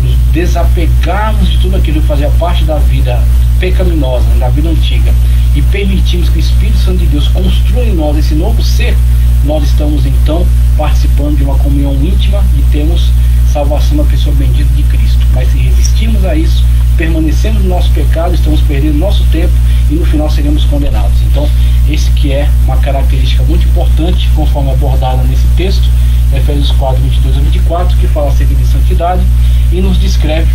Speaker 1: nos desapegarmos de tudo aquilo que fazia parte da vida pecaminosa, da vida antiga, e permitirmos que o Espírito Santo de Deus construa em nós esse novo ser, nós estamos então participando de uma comunhão íntima e temos salvação na pessoa bendita de Cristo. Mas se resistirmos a isso, permanecemos no nosso pecado, estamos perdendo nosso tempo e no final seremos condenados. Então, esse que é uma característica muito importante, conforme abordada nesse texto, Efésios 4, 22 a 24, que fala acerca de santidade e nos descreve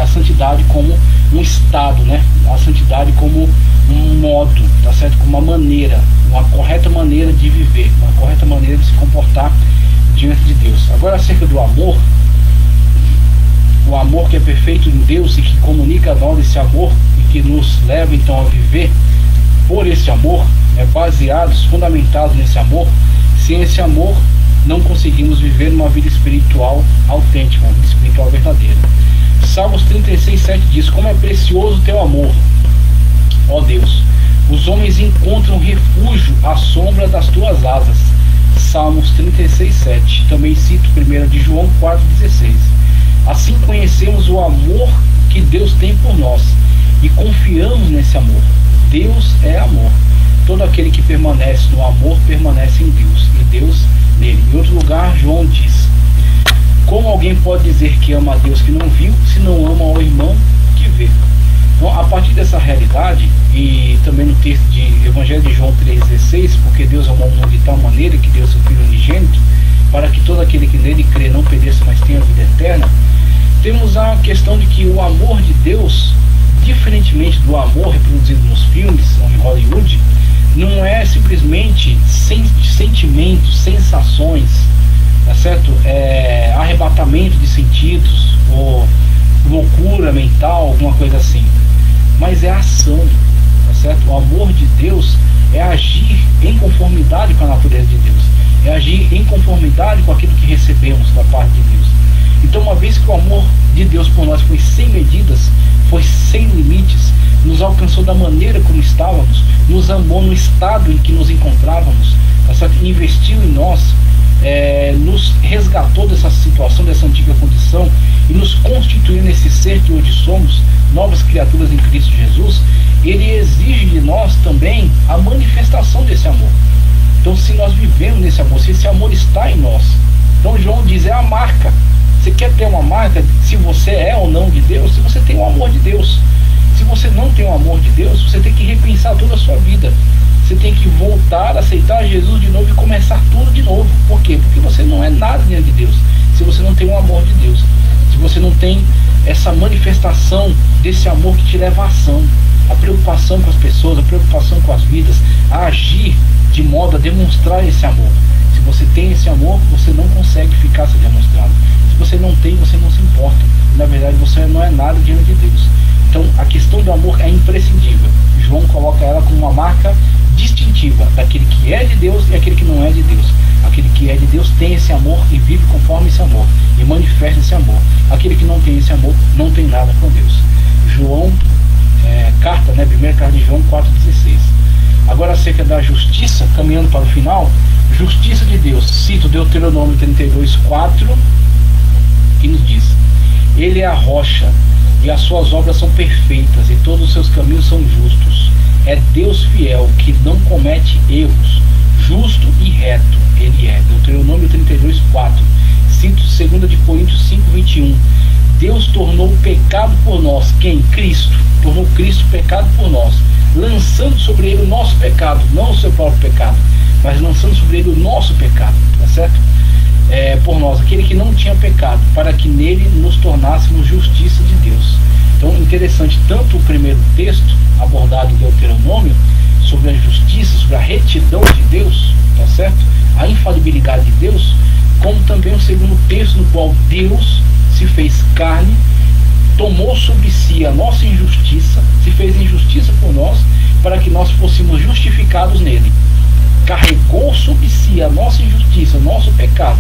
Speaker 1: a santidade como um estado, né? A santidade como um modo, tá certo? Como uma maneira, uma correta maneira de viver, uma correta maneira de se comportar diante de Deus. Agora, acerca do amor, o amor que é perfeito em Deus e que comunica a nós esse amor e que nos leva então a viver por esse amor, baseados, fundamentados nesse amor. Sem esse amor não conseguimos viver uma vida espiritual autêntica, uma vida espiritual verdadeira. Salmos 36:7 diz: como é precioso o teu amor, ó Deus, os homens encontram refúgio à sombra das tuas asas. Salmos 36:7. Também cito 1 de João 4:16. Assim conhecemos o amor que Deus tem por nós e confiamos nesse amor. Deus é amor. Todo aquele que permanece no amor permanece em Deus e Deus nele. Em outro lugar, João diz: como alguém pode dizer que ama a Deus que não viu, se não ama ao irmão que vê? Então, a partir dessa realidade, e também no texto de Evangelho de João 3,16, porque Deus amou o mundo de tal maneira que deu seu Filho unigênito, para que todo aquele que nele crê não pereça, mas tenha vida eterna, temos a questão de que o amor de Deus, diferentemente do amor reproduzido nos filmes em Hollywood, não é simplesmente sentimentos, sensações, tá certo? Arrebatamento de sentidos ou loucura mental, alguma coisa assim, mas é ação, tá certo? O amor de Deus é agir em conformidade com a natureza de Deus, é agir em conformidade com aquilo que recebemos da parte de Deus. Então, uma vez que o amor de Deus por nós foi sem medidas, foi sem limites, nos alcançou da maneira como estávamos, nos amou no estado em que nos encontrávamos, tá certo? Investiu em nós, nos resgatou dessa situação, dessa antiga condição e nos constituiu nesse ser que hoje somos, novas criaturas em Cristo Jesus. Ele exige de nós também a manifestação desse amor. Então, se nós vivemos nesse amor, se esse amor está em nós, então João diz, é a marca. Você quer ter uma marca se você é ou não de Deus? Se você tem o amor de Deus. Se você não tem o amor de Deus, você tem que repensar toda a sua vida. Você tem que voltar, aceitar Jesus de novo e começar tudo de novo. Por quê? Porque você não é nada diante de Deus, se você não tem o amor de Deus. Se você não tem essa manifestação desse amor que te leva à ação, a preocupação com as pessoas, a preocupação com as vidas, a agir de modo a demonstrar esse amor. Se você tem esse amor, você não consegue ficar sem demonstrá-lo. Se você não tem, você não se importa. Na verdade, você não é nada diante de Deus. Então, a questão do amor é imprescindível. João coloca ela como uma marca distintiva daquele que é de Deus e aquele que não é de Deus. Aquele que é de Deus tem esse amor e vive conforme esse amor e manifesta esse amor. Aquele que não tem esse amor não tem nada com Deus. João, primeira carta de João 4,16. Agora, acerca da justiça, caminhando para o final, justiça de Deus, cito Deuteronômio 32,4, que nos diz: ele é a rocha e as suas obras são perfeitas e todos os seus caminhos são justos. É Deus fiel, que não comete erros, justo e reto ele é. Deuteronômio 32,4. Cito 2 de Coríntios 5,21. Deus tornou o pecado por nós. Quem? Cristo. Tornou Cristo pecado por nós, lançando sobre ele o nosso pecado, não o seu próprio pecado, mas lançando sobre ele o nosso pecado, tá certo? Por nós, aquele que não tinha pecado, para que nele nos tornássemos justiça de Deus. Então, interessante, tanto o primeiro texto abordado em Deuteronômio, sobre a justiça, sobre a retidão de Deus, tá certo? A infalibilidade de Deus, como também o segundo texto, no qual Deus se fez carne, tomou sobre si a nossa injustiça, se fez injustiça por nós, para que nós fôssemos justificados nele. Carregou sobre si a nossa injustiça, o nosso pecado,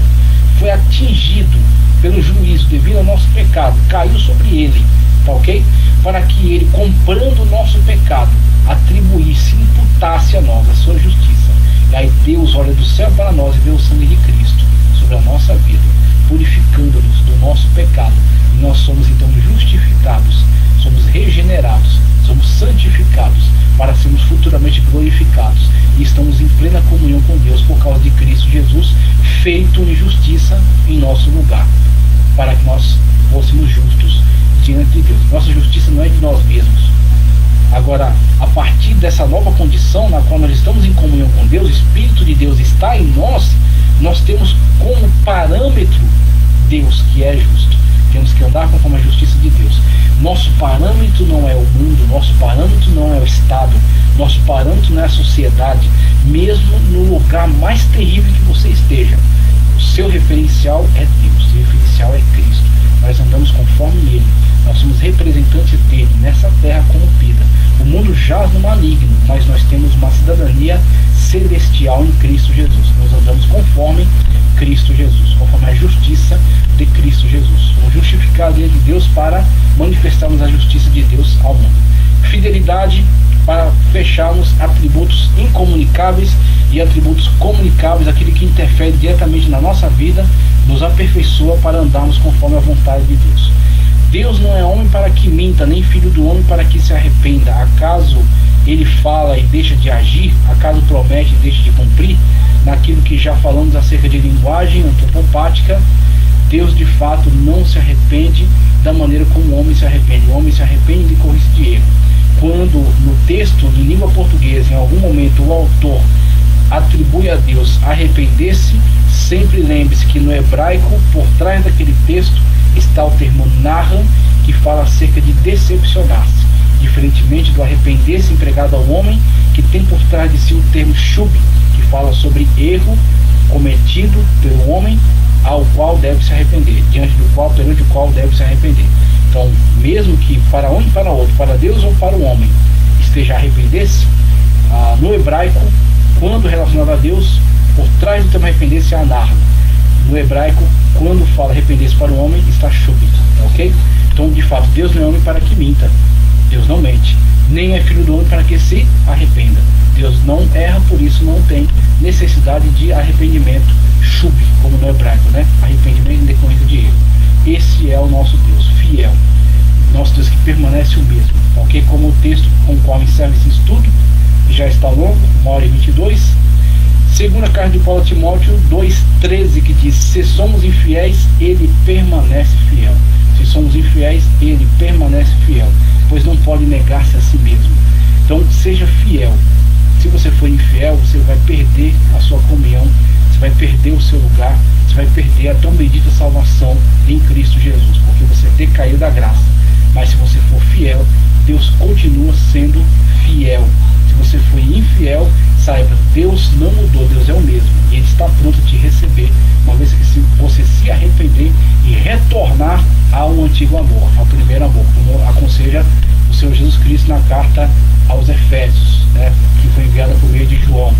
Speaker 1: foi atingido pelo juízo devido ao nosso pecado, caiu sobre ele, tá ok? Para que ele, comprando o nosso pecado, atribuísse, imputasse a nós a sua justiça. E aí Deus olha do céu para nós e vê o sangue de Cristo sobre a nossa vida, purificando-nos do nosso pecado. E nós somos então justificados, somos regenerados, somos santificados para sermos futuramente glorificados. E estamos em plena comunhão com Deus por causa de Cristo Jesus, feito em justiça em nosso lugar, para que nós fôssemos justos diante de Deus. Nossa justiça não é de nós mesmos. Agora, a partir dessa nova condição na qual nós estamos em comunhão com Deus, o Espírito de Deus está em nós, nós temos como parâmetro Deus, que é justo. Temos que andar conforme a justiça de Deus. Nosso parâmetro não é o mundo, nosso parâmetro não é o Estado, nosso parâmetro não é a sociedade. Mesmo no lugar mais terrível que você esteja, o seu referencial é Deus, o seu referencial é Cristo. Nós andamos conforme Ele, nós somos representantes dele nessa terra corrompida. O mundo jaz no maligno, mas nós temos uma cidadania celestial em Cristo Jesus. Nós andamos conforme Cristo Jesus, conforme a justiça de Cristo Jesus. Somos justificados de Deus para manifestarmos a justiça de Deus ao mundo. Fidelidade, para fecharmos atributos incomunicáveis e atributos comunicáveis, aquele que interfere diretamente na nossa vida, nos aperfeiçoa para andarmos conforme a vontade de Deus. Deus não é homem para que minta, nem filho do homem para que se arrependa. Acaso ele fala e deixa de agir? Acaso promete e deixa de cumprir? Naquilo que já falamos acerca de linguagem antropopática, Deus de fato não se arrepende da maneira como o homem se arrepende. O homem se arrepende de corrigir de erro. Quando no texto, em língua portuguesa, em algum momento o autor atribui a Deus arrepender-se, sempre lembre-se que no hebraico, por trás daquele texto, está o termo narram, que fala acerca de decepcionar-se, diferentemente do arrepender-se empregado ao homem, que tem por trás de si o termo shub, que fala sobre erro cometido pelo homem, ao qual deve se arrepender, perante o qual deve se arrepender. Então, mesmo que para um e para outro, para Deus ou para o homem, esteja a arrepender-se, no hebraico, quando relacionado a Deus, por trás do termo arrepender-se há narra. No hebraico, quando fala arrepender-se para o homem, está shub, ok? Então, de fato, Deus não é homem para que minta. Deus não mente. Nem é filho do homem para que se arrependa. Deus não erra, por isso não tem necessidade de arrependimento, shub, como no hebraico, né? Arrependimento em decorrência de erro. Esse é o nosso Deus, fiel. Nosso Deus que permanece o mesmo, ok? Como o texto com o qual encerra esse estudo, que já está longo, 1h22. Segunda carta de Paulo a Timóteo 2,13, que diz: se somos infiéis, ele permanece fiel. Se somos infiéis, ele permanece fiel, pois não pode negar-se a si mesmo. Então, seja fiel. Se você for infiel, você vai perder a sua comunhão, você vai perder o seu lugar, você vai perder a tão bendita salvação em Cristo Jesus, porque você decaiu da graça. Mas se você for fiel, Deus continua sendo fiel. Se você for infiel, saiba, Deus não mudou, Deus é o mesmo, e Ele está pronto a te receber, uma vez que você se arrepender e retornar ao antigo amor, ao primeiro amor, como aconselha o Senhor Jesus Cristo na carta aos Efésios, né, que foi enviada por meio de João.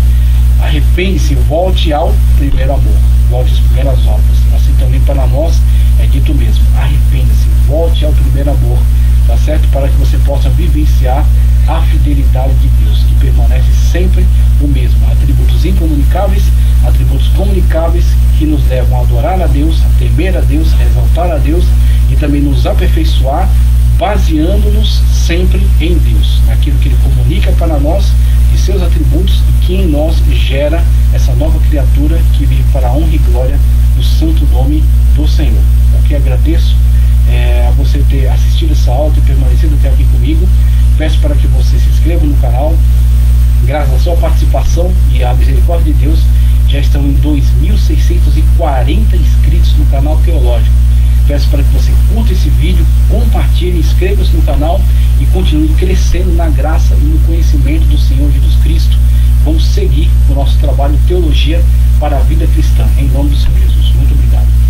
Speaker 1: Arrepende-se, volte ao primeiro amor, volte às primeiras obras. Assim também para nós é dito mesmo: arrependa-se, volte ao primeiro amor, tá certo? Para que você possa vivenciar a fidelidade de Deus, que permanece sempre o mesmo. Atributos incomunicáveis, atributos comunicáveis, que nos levam a adorar a Deus, a temer a Deus, a exaltar a Deus e também nos aperfeiçoar, baseando-nos sempre em Deus, naquilo que Ele comunica para nós, de seus atributos, e que em nós gera essa nova criatura que vive para a honra e glória do santo nome do Senhor. Ok? Agradeço a você ter assistido essa aula e permanecido até aqui comigo. Peço para que você se inscreva no canal. Graças à sua participação e à misericórdia de Deus, já estão em 2.640 inscritos no canal teológico. Peço para que você curta esse vídeo, compartilhe, inscreva-se no canal e continue crescendo na graça e no conhecimento do Senhor Jesus Cristo. Vamos seguir o nosso trabalho Teologia para a Vida Cristã. Em nome do Senhor Jesus. Muito obrigado.